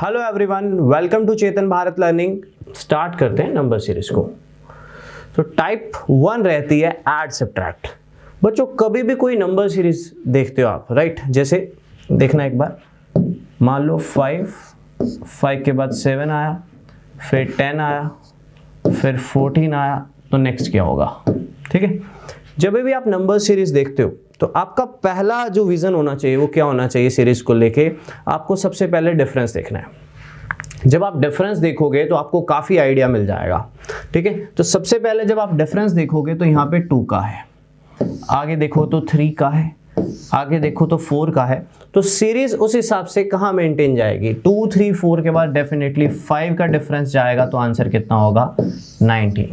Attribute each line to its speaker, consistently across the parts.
Speaker 1: Hello everyone, welcome to Chetan Bharat learning. Start करते हैं number series को। तो टाइप 1 रहती है ऐड सब्ट्रैक्ट। बच्चों कभी भी कोई नंबर सीरीज देखते हो आप, राइट? जैसे देखना एक बार, मान लो 5 के बाद 7 आया, फिर 10 आया, फिर 14 आया, तो नेक्स्ट क्या होगा? ठीक है, जब भी आप नंबर सीरीज देखते हो तो आपका पहला जो विजन होना चाहिए वो क्या होना चाहिए? सीरीज को लेके आपको सबसे पहले डिफरेंस देखना है। जब आप डिफरेंस देखोगे तो आपको काफ़ी आइडिया मिल जाएगा। ठीक है, तो सबसे पहले जब आप डिफरेंस देखोगे तो यहाँ पे 2 का है, आगे देखो तो 3 का है, आगे देखो तो 4 का है। तो सीरीज उस हिसाब से कहाँ मेंटेन जाएगी? 2, 3, 4 के बाद डेफिनेटली 5 का डिफरेंस जाएगा, तो आंसर कितना होगा? 19।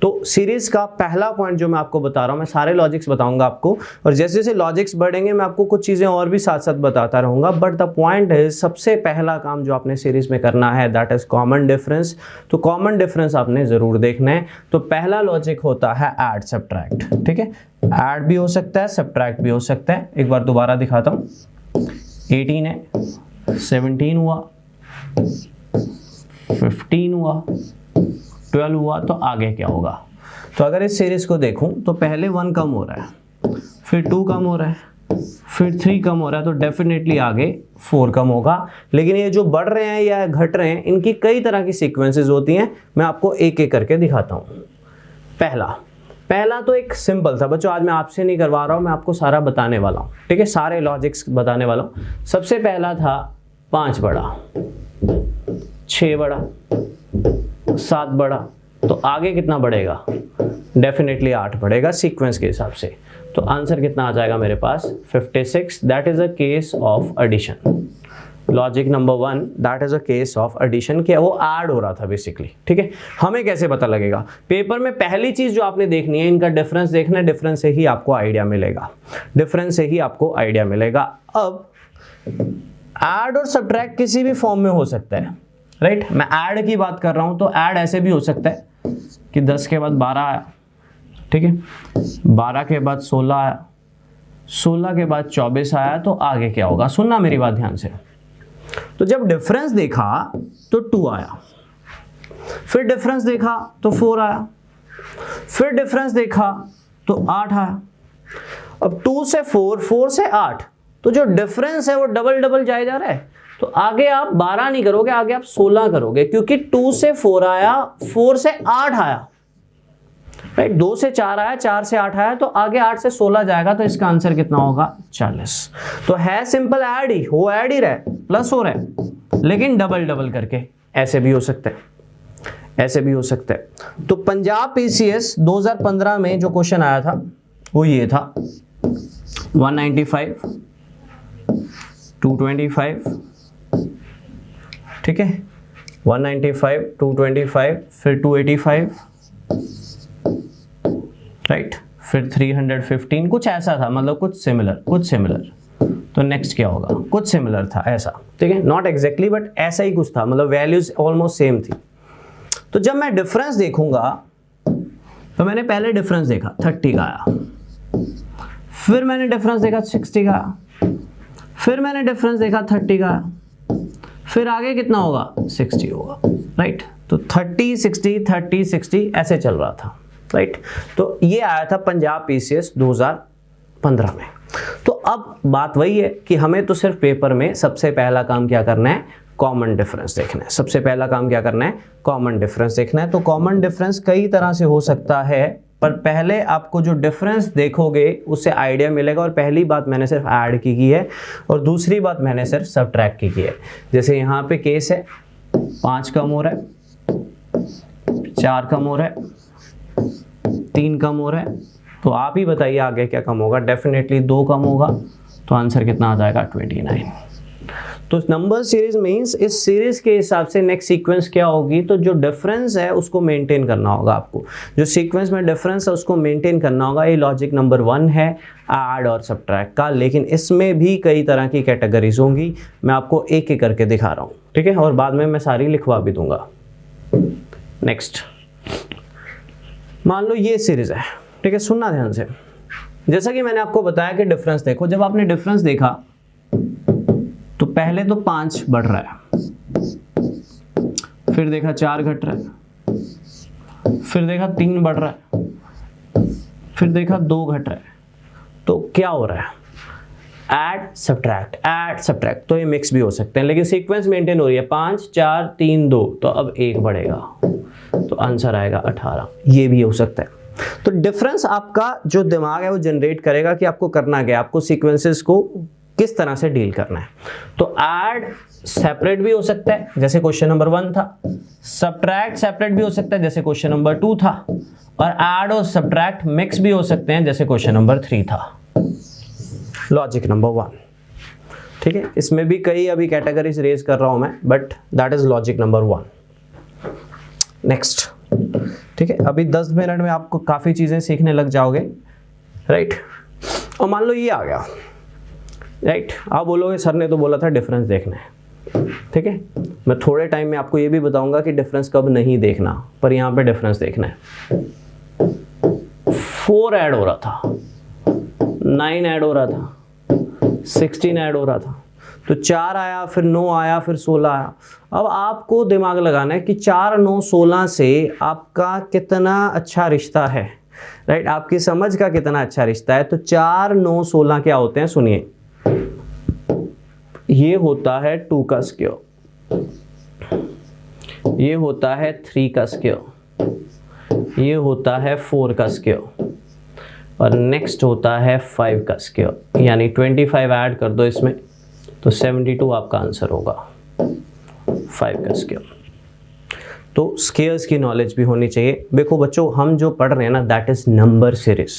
Speaker 1: तो सीरीज का पहला पॉइंट जो मैं आपको बता रहा हूं, मैं सारे लॉजिक्स बताऊंगा आपको, और जैसे जैसे लॉजिक्स बढ़ेंगे मैं आपको कुछ चीजें और भी साथ साथ बताता रहूंगा। बट द पॉइंट है, सबसे पहला काम जो आपने सीरीज में करना है दैट इज कॉमन डिफरेंस। तो कॉमन डिफरेंस आपने जरूर देखना है। तो पहला लॉजिक होता है ऐड सब्ट्रैक्ट। ठीक है, ऐड भी हो सकता है, सब्ट्रैक्ट भी हो सकता है। एक बार दोबारा दिखाता हूं, 18 है, 17 हुआ, 15 हुआ, 12 हुआ, तो आगे क्या होगा? तो अगर इस सीरीज को देखूं तो पहले 1 कम हो रहा है, फिर 2 कम हो रहा है, फिर 3 कम हो रहा है, तो डेफिनेटली आगे 4 कम होगा। लेकिन ये जो बढ़ रहे हैं या घट रहे हैं, इनकी कई तरह की सीक्वेंसेस होती हैं। मैं आपको एक एक करके दिखाता हूं। पहला तो एक सिंपल था बच्चों, आज मैं आपसे नहीं करवा रहा हूं, मैं आपको सारा बताने वाला हूं। ठीक है, सारे लॉजिक्स बताने वाला हूं। सबसे पहला था 5 बड़ा, 6 बड़ा, 7 बड़ा, तो आगे कितना बढ़ेगा? डेफिनेटली 8 बढ़ेगा सीक्वेंस के हिसाब से। तो आंसर कितना आ जाएगा मेरे पास? 56। That is a case of addition. Logic number 1, that is a case of addition. क्या वो ऐड हो रहा था बेसिकली। ठीक है, हमें कैसे पता लगेगा? पेपर में पहली चीज जो आपने देखनी है, इनका डिफरेंस देखना है। डिफरेंस से ही आपको आइडिया मिलेगा, डिफरेंस से ही आपको आइडिया मिलेगा। अब ऐड और सब्ट्रैक्ट किसी भी फॉर्म में हो सकता है, राइट? मैं ऐड की बात कर रहा हूं, तो ऐड ऐसे भी हो सकता है कि 10 के बाद 12 आया, ठीक है, 12 के बाद 16 आया, 16 के बाद 24 आया, तो आगे क्या होगा? सुनना मेरी बात ध्यान से। तो जब डिफरेंस देखा तो 2 आया, फिर डिफरेंस देखा तो 4 आया, फिर डिफरेंस देखा तो 8 आया। अब 2 से 4, 4 से 8, तो जो डिफरेंस है वो डबल डबल जाए जा रहा है। तो आगे आप 12 नहीं करोगे, आगे आप 16 करोगे, क्योंकि 2 से 4 आया, 4 से 8 आया, राइट? 2 से 4 आया, 4 से 8 आया, तो आगे 8 से 16 जाएगा। तो इसका आंसर कितना होगा? 40। तो है सिंपल ऐड ही, वो ऐड ही रहा है, प्लस हो रहा है, लेकिन डबल डबल करके। ऐसे भी हो सकता है, ऐसे भी हो सकता है। तो पंजाब पीसीएस 2015 में जो क्वेश्चन आया था वो ये था, 195, 225, ठीक है, 195, 225, फिर 285, राइट, फिर 315, कुछ ऐसा था, मतलब कुछ सिमिलर। तो नेक्स्ट क्या होगा? कुछ सिमिलर था ऐसा, ठीक है, नॉट एग्जैक्टली बट ऐसा ही कुछ था, मतलब वैल्यूज ऑलमोस्ट सेम थी। तो जब मैं डिफरेंस देखूंगा तो मैंने पहले डिफरेंस देखा 30 का आया, फिर मैंने डिफरेंस देखा 60 का आया, फिर मैंने डिफरेंस देखा 30 का आया, फिर आगे कितना होगा? 60 होगा, राइट? तो 30, 60, 30, 60 ऐसे चल रहा था, राइट? तो ये आया था पंजाब पीसीएस 2015 में। तो अब बात वही है कि हमें तो सिर्फ पेपर में सबसे पहला काम क्या करना है? कॉमन डिफरेंस देखना है। सबसे पहला काम क्या करना है? कॉमन डिफरेंस देखना है। तो कॉमन डिफरेंस कई तरह से हो सकता है, पर पहले आपको जो डिफरेंस देखोगे उससे आइडिया मिलेगा। और पहली बात मैंने सिर्फ ऐड की है, और दूसरी बात मैंने सिर्फ सब्ट्रैक्ट की है। जैसे यहाँ पे केस है, 5 कम हो रहा है, 4 कम हो रहा है, 3 कम हो रहा है, तो आप ही बताइए आगे क्या कम होगा? डेफिनेटली 2 कम होगा, तो आंसर कितना आ जाएगा? 29। तो नंबर सीरीज मींस इस सीरीज के हिसाब से नेक्स्ट सीक्वेंस क्या होगी? तो जो डिफरेंस है उसको मेंटेन करना होगा आपको, जो सीक्वेंस में डिफरेंस है उसको मेंटेन करना होगा। ये लॉजिक नंबर 1 है ऐड और सब्ट्रैक्ट का, लेकिन इसमें भी कई तरह की कैटेगरीज होंगी। मैं आपको एक एक करके दिखा रहा हूँ, ठीक है, और बाद में मैं सारी लिखवा भी दूंगा। नेक्स्ट, मान लो ये सीरीज है, ठीक है, सुनना ध्यान से। जैसा कि मैंने आपको बताया कि डिफरेंस देखो, जब आपने डिफरेंस देखा तो पहले तो 5 बढ़ रहा है, फिर देखा 4 घट रहा है, फिर देखा 3 बढ़ रहा है, फिर देखा 2 घट रहा है। तो क्या हो रहा है? Add subtract. तो ये मिक्स भी हो सकते हैं, लेकिन सीक्वेंस मेंटेन हो रही है। 5 4 3 2, तो अब 1 बढ़ेगा, तो आंसर आएगा 18। ये भी हो सकता है। तो डिफरेंस आपका जो दिमाग है वो जनरेट करेगा कि आपको करना क्या है, आपको सीक्वेंसेस को किस तरह से डील करना है। तो ऐड सेपरेट भी हो सकता है जैसे क्वेश्चन नंबर 1 था, सब्ट्रैक्ट सेपरेट भी हो सकता है जैसे क्वेश्चन नंबर 2 था, और ऐड और सब्ट्रैक्ट मिक्स भी हो सकते हैं जैसे क्वेश्चन नंबर 3 था। लॉजिक नंबर 1, ठीक है। इसमें भी कई अभी कैटेगरीज रेज कर रहा हूं मैं, but that is logic number 1। Next, ठीक है। अभी 10 मिनट में आपको काफी चीजें सीखने लग जाओगे, राइट। और मान लो ये आ गया, राइट। आप बोलोगे सर ने तो बोला था डिफरेंस देखना है, ठीक है। मैं थोड़े टाइम में आपको ये भी बताऊंगा कि डिफरेंस कब नहीं देखना, पर यहाँ पे डिफरेंस देखना है। 4 ऐड हो रहा था, 9 ऐड हो रहा था, 16 ऐड हो रहा था, तो 4 आया, फिर 9 आया, फिर 16 आया। अब आपको दिमाग लगाना है कि 4 9 16 से आपका कितना अच्छा रिश्ता है, राइट। आपकी समझ का कितना अच्छा रिश्ता है। तो 4 9 16 क्या होते हैं, सुनिए। ये होता है 2 का स्क्वायर, ये होता है 3 का स्क्वायर, ये होता है 4 का स्क्वायर, और नेक्स्ट होता है 5 का स्क्वायर। यानी 25 ऐड कर दो इसमें, तो 72 आपका आंसर होगा, 5 का स्क्वायर। तो स्क्वायर्स की नॉलेज भी होनी चाहिए। देखो बच्चों, हम जो पढ़ रहे हैं ना, दैट इज नंबर सीरीज।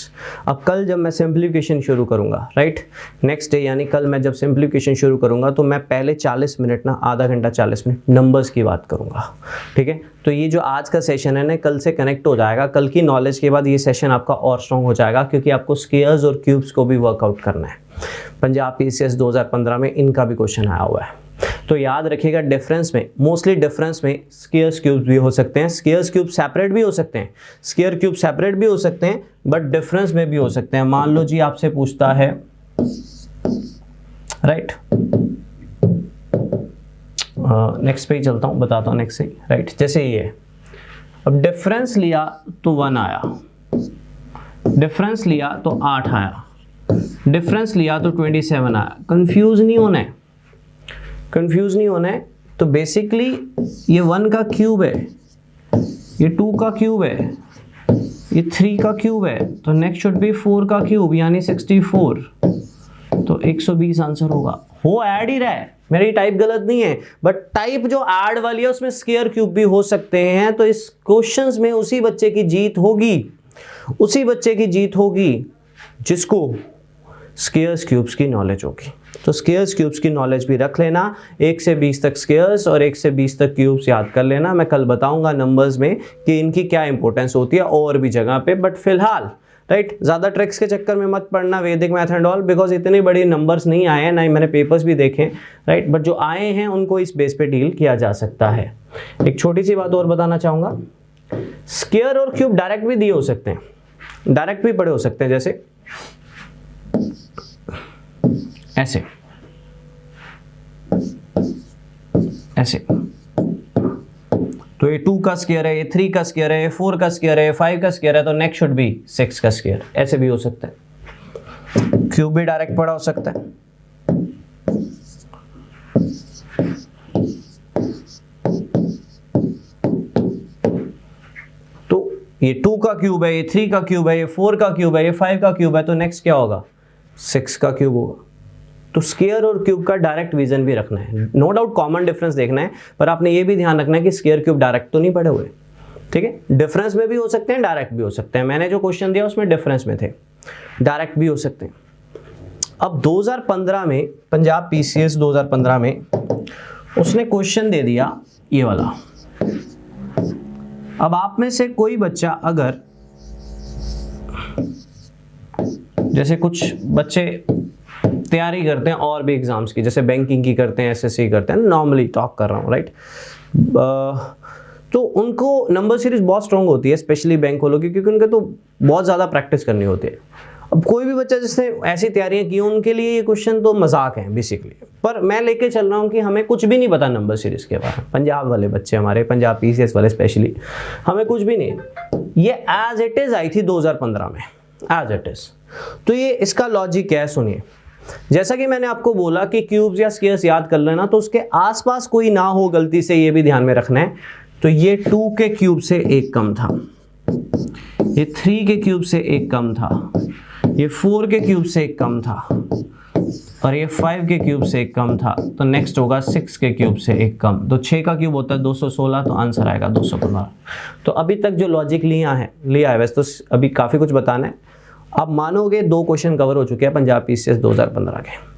Speaker 1: अब कल जब मैं सिंप्लीफिकेशन शुरू करूंगा, राइट, नेक्स्ट डे यानी कल मैं जब सिंप्लीफिकेशन शुरू करूंगा, तो मैं पहले 40 मिनट ना, आधा घंटा 40 मिनट नंबर्स की बात करूंगा, ठीक है। तो ये जो आज का सेशन है ना, कल से कनेक्ट हो जाएगा। कल की नॉलेज के बाद ये सेशन आपका और स्ट्रॉन्ग हो जाएगा, क्योंकि आपको स्क्वायर्स और क्यूब्स को भी वर्कआउट करना है। पंजाब PCS 2015 में इनका भी क्वेश्चन आया हुआ है। तो याद रखिएगा, डिफरेंस में, मोस्टली डिफरेंस में स्क्वायर्स क्यूब्स भी हो सकते हैं, स्क्वायर्स क्यूब सेपरेट भी हो सकते हैं, स्क्वायर क्यूब सेपरेट भी हो सकते हैं, बट डिफरेंस में भी हो सकते हैं। मान लो जी आपसे पूछता है, राइट, नेक्स्ट पे ही चलता हूं, बताता हूं नेक्स्ट से, राइट। जैसे ये, अब डिफरेंस लिया तो 1 आया, डिफरेंस लिया तो 8 आया, डिफरेंस लिया तो 27 आया। कंफ्यूज नहीं होना है, कंफ्यूज नहीं होना है। तो बेसिकली ये 1 का क्यूब है, ये 2 का क्यूब है, ये 3 का क्यूब है, तो नेक्स्ट शुड बी 4 का क्यूब, यानी 64। तो 120 आंसर होगा। वो ऐड ही रहा है, मेरी टाइप गलत नहीं है, बट टाइप जो ऐड वाली है उसमें स्क्वायर क्यूब भी हो सकते हैं। तो इस क्वेश्चंस में उसी बच्चे की जीत होगी, उसी बच्चे की जीत होगी जिसको स्क्वायर्स क्यूब्स की नॉलेज होगी। तो स्क्वायर्स क्यूब्स की नॉलेज भी रख लेना। 1 से 20 तक स्क्वायर्स और 1 से 20 तक क्यूब्स याद कर लेना। मैं कल बताऊंगा नंबर्स में कि इनकी क्या इंपॉर्टेंस होती है और भी जगह पे, बट फिलहाल, राइट, ज़्यादा ट्रिक्स के चक्कर में मत पढ़ना वैदिक मैथ एंड ऑल, बिकॉज इतने बड़े नंबर्स नहीं आए हैं, ना ही मैंने पेपर्स भी देखे, राइट, बट जो आए हैं उनको इस बेस पे डील किया जा सकता है। एक छोटी सी बात और बताना चाहूँगा, स्क्वायर और क्यूब डायरेक्ट भी दिए हो सकते हैं, डायरेक्ट भी पढ़े हो सकते हैं, जैसे ऐसे ऐसे। तो ये 2 का स्क्वायर है, ये 3 का स्क्वायर है, ये 4 का स्क्वायर है, ये 5 का स्क्वायर है, तो नेक्स्ट शुड बी 6 का स्क्वायर। ऐसे भी हो सकता है। क्यूब भी डायरेक्ट पढ़ा हो सकता है। तो ये 2 का क्यूब है, ये 3 का क्यूब है, ये 4 का क्यूब है, ये 5 का क्यूब है, तो नेक्स्ट क्या होगा, 6 का क्यूब होगा। तो स्क्वायर और क्यूब का डायरेक्ट विजन भी रखना है। नो डाउट कॉमन डिफरेंस देखना है, पर आपने ये भी ध्यान रखना है कि स्क्वायर क्यूब डायरेक्ट तो नहीं पढ़े हुए, ठीक है। डिफरेंस में भी हो सकते हैं, डायरेक्ट भी हो सकते हैं। मैंने जो क्वेश्चन दिया उसमें डिफरेंस में थे, डायरेक्ट भी हो सकते हैं। अब 2015 में, पंजाब PCS 2015 में उसने क्वेश्चन दे दिया ये वाला। अब आप में से कोई बच्चा अगर, जैसे कुछ बच्चे तैयारी करते हैं और भी एग्जाम्स की, जैसे बैंकिंग की करते हैं, SSC करते हैं, नॉर्मली टॉक कर रहा हूँ, राइट, तो उनको नंबर सीरीज बहुत स्ट्रॉन्ग होती है, स्पेशली बैंक वालों की, क्योंकि उनके तो बहुत ज़्यादा प्रैक्टिस करनी होती है। अब कोई भी बच्चा जिसने ऐसी तैयारियां की उनके लिए ये क्वेश्चन तो मजाक है बेसिकली, पर मैं लेके चल रहा हूँ कि हमें कुछ भी नहीं पता नंबर सीरीज के बारे में। पंजाब वाले बच्चे हमारे, पंजाब पीसीएस वाले स्पेशली, हमें कुछ भी नहीं। ये एज इट इज आई थी 2015 में, एज इट इज। तो ये इसका लॉजिक क्या है सुनिए। जैसा कि मैंने आपको बोला कि क्यूब्स या स्क्वायर्स याद कर लेना, तो उसके आसपास कोई ना हो गलती से, ये भी ध्यान में रखना है। तो ये 2 के क्यूब से 1 कम था, ये 3 के क्यूब से 1 कम था, ये 4 के क्यूब से 1 कम था, और ये 5 के क्यूब से 1 कम था। तो नेक्स्ट होगा 6 के क्यूब से 1 कम। तो 6 का क्यूब होता है 216, तो आंसर आएगा 215। तो अभी तक जो लॉजिक लिया है वैसे तो अभी काफ़ी कुछ बताना है। आप मानोगे 2 क्वेश्चन कवर हो चुके हैं पंजाब पीसीएस 2015 के।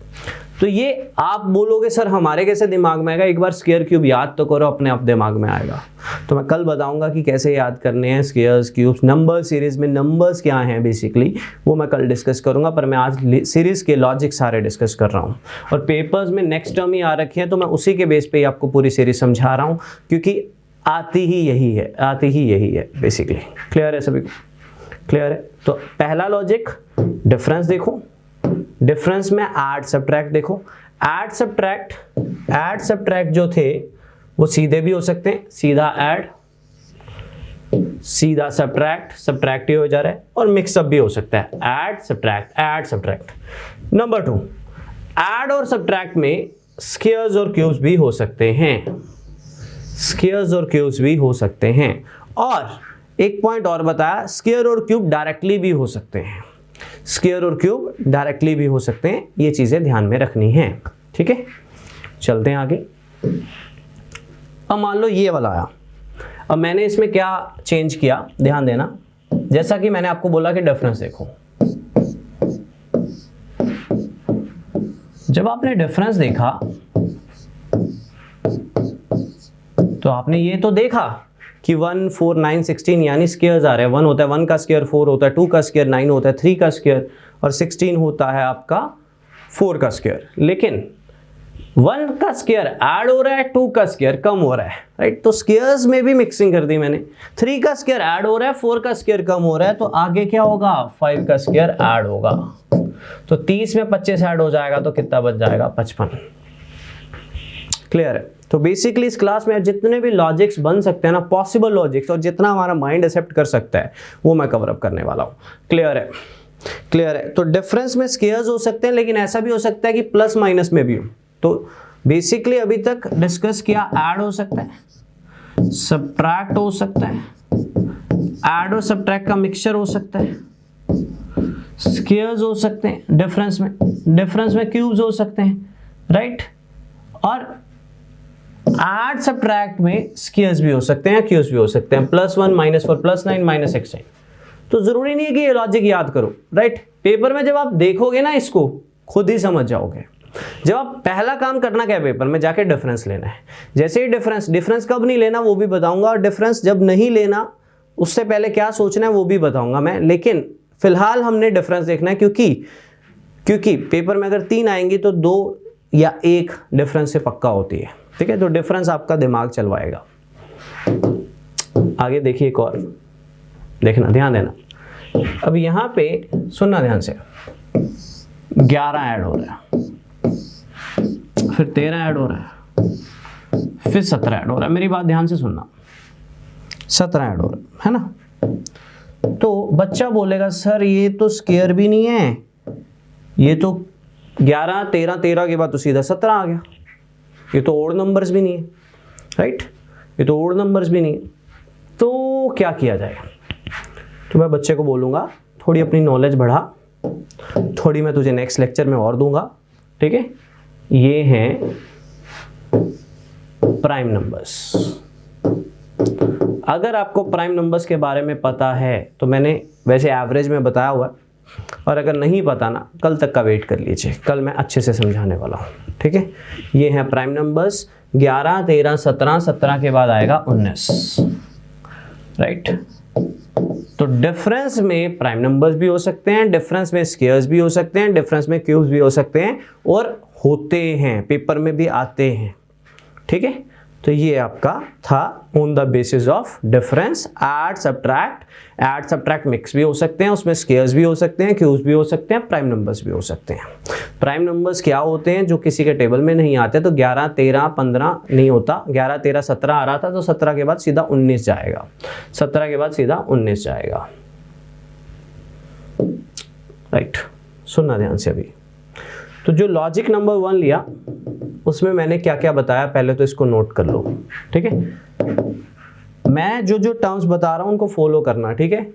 Speaker 1: तो ये आप बोलोगे सर हमारे कैसे दिमाग में आएगा, एक बार स्क्वायर क्यूब याद तो करो, अपने आप दिमाग में आएगा। तो मैं कल बताऊंगा कि कैसे याद करने हैं स्क्वायर्स, क्यूब्स, नंबर सीरीज में नंबर्स क्या हैं बेसिकली, वो मैं कल डिस्कस करूंगा। पर मैं आज सीरीज के लॉजिक सारे डिस्कस कर रहा हूँ, और पेपर्स में नेक्स्ट टर्म ही आ रखे हैं, तो मैं उसी के बेस पे ही आपको पूरी सीरीज समझा रहा हूँ, क्योंकि आती ही यही है बेसिकली। क्लियर है सभी को? क्लियर है? तो पहला लॉजिक डिफरेंस देखो, डिफरेंस में ऐड सब्ट्रैक्ट देखो। ऐड सब्ट्रैक्ट जो थे वो सीधे भी हो सकते हैं, सीधा ऐड, सीधा सब्ट्रैक्ट ही हो जा रहा है, और मिक्सअप भी हो सकता है, ऐड सब्ट्रैक्ट। नंबर 2, ऐड और सब्ट्रैक्ट में स्क्वायर्स और क्यूब्स भी हो सकते हैं, और एक पॉइंट और बताया, स्क्वायर और क्यूब डायरेक्टली भी हो सकते हैं, ये चीजें ध्यान में रखनी है। ठीक है, चलते हैं आगे। अब मान लो ये वाला आया, अब मैंने इसमें क्या चेंज किया, ध्यान देना। जैसा कि मैंने आपको बोला कि डिफरेंस देखो, जब आपने डिफरेंस देखा तो आपने ये तो देखा कि 1, 4, 9, 16 यानी स्क्वायर्स आ रहे हैं। 1 होता है 1 का स्क्वायर, 4 होता है 2 का स्क्वायर, 9 होता है 3 का स्क्वायर, और 16 होता है आपका 4 का स्क्वायर। लेकिन 1 का स्क्वायर ऐड हो रहा है, 2 का स्क्वायर कम हो रहा है, राइट? तो स्क्वायर्स में भी मिक्सिंग कर दी मैंने। 3 का स्क्वायर ऐड हो रहा है, 4 का स्क्वायर कम हो रहा है, तो आगे क्या होगा? 5 का स्क्वायर ऐड होगा। तो 30 में 25 ऐड हो जाएगा, तो कितना बच जाएगा? 55। क्लियर है? तो बेसिकली इस क्लास में जितने भी लॉजिक्स बन सकते हैं ना, पॉसिबल लॉजिक्स, और जितना हमारा माइंड एक्सेप्ट कर सकता है, वो मैं कवर अप करने वाला हूँ। क्लियर है? तो डिफरेंस में स्क्वायर्स हो सकते हैं, लेकिन ऐसा भी हो सकता है कि प्लस माइनस में भी हो। तो बेसिकली अभी तक डिस्कस किया, ऐड हो सकता है, सब्ट्रैक्ट हो सकता है, ऐड और सब्ट्रैक्ट का मिक्सचर हो सकता है, स्क्वायर्स हो सकते हैं डिफरेंस में क्यूब्स हो सकते हैं, राइट? और ऐड सब्ट्रैक्ट में स्क्वायर्स भी हो सकते हैं, क्यूब्स भी हो सकते हैं, +1 -4 +9 -16। तो जरूरी नहीं है कि ये लॉजिक याद करो, राइट? पेपर में जब आप देखोगे ना, इसको खुद ही समझ जाओगे। जब आप पहला काम करना क्या है पेपर में, जाके डिफरेंस लेना है। जैसे ही डिफरेंस कब नहीं लेना वो भी बताऊंगा, और डिफरेंस जब नहीं लेना उससे पहले क्या सोचना है वो भी बताऊंगा मैं। लेकिन फिलहाल हमने डिफरेंस देखना है, क्योंकि पेपर में अगर 3 आएंगी तो 2 या 1 डिफरेंस से पक्का होती है। ठीक है, तो डिफरेंस आपका दिमाग चलवाएगा। आगे देखिए, एक और देखना, ध्यान देना। अब यहां पे सुनना ध्यान से, 11 ऐड हो रहा है, फिर 13 ऐड हो रहा है, फिर 17 ऐड हो रहा है। मेरी बात ध्यान से सुनना, 17 ऐड हो रहा है ना? तो बच्चा बोलेगा सर ये तो स्क्वायर भी नहीं है, ये तो 11 13 के बाद तो सीधा 17 आ गया, ये तो ओड नंबर्स भी नहीं है, राइट? ये तो ओड नंबर्स भी नहीं है, तो क्या किया जाए? तो मैं बच्चे को बोलूँगा थोड़ी अपनी नॉलेज बढ़ा, थोड़ी मैं तुझे नेक्स्ट लेक्चर में और दूंगा, ठीक है? ये हैं प्राइम नंबर्स। अगर आपको प्राइम नंबर्स के बारे में पता है तो मैंने वैसे एवरेज में बताया हुआ है, और अगर नहीं पता ना, कल तक का वेट कर लीजिए, कल मैं अच्छे से समझाने वाला हूँ, ठीक है? ये हैं प्राइम नंबर्स, 11 13 17, 17 के बाद आएगा 19, राइट? तो डिफरेंस में प्राइम नंबर्स भी हो सकते हैं, डिफरेंस में स्क्वायर्स भी हो सकते हैं, डिफरेंस में क्यूब्स भी हो सकते हैं, और होते हैं, पेपर में भी आते हैं, ठीक है? तो ये आपका था on the basis of difference. Add subtract mix भी हो सकते हैं, उसमें स्क्वायर्स भी हो सकते हैं, क्यूब्स भी हो सकते हैं, प्राइम नंबर्स भी हो सकते हैं। प्राइम नंबर्स क्या होते हैं जो किसी के टेबल में नहीं आते, तो 11 13 15 नहीं होता, 11 13 17 आ रहा था तो 17 के बाद सीधा 19 जाएगा, 17 के बाद सीधा 19 जाएगा। राइट, सुनना ध्यान से अभी। तो जो लॉजिक नंबर 1 लिया उसमें मैंने क्या क्या बताया, पहले तो इसको नोट कर लो, ठीक है। मैं जो जो टर्म्स बता रहा हूं उनको फॉलो करना, ठीक है,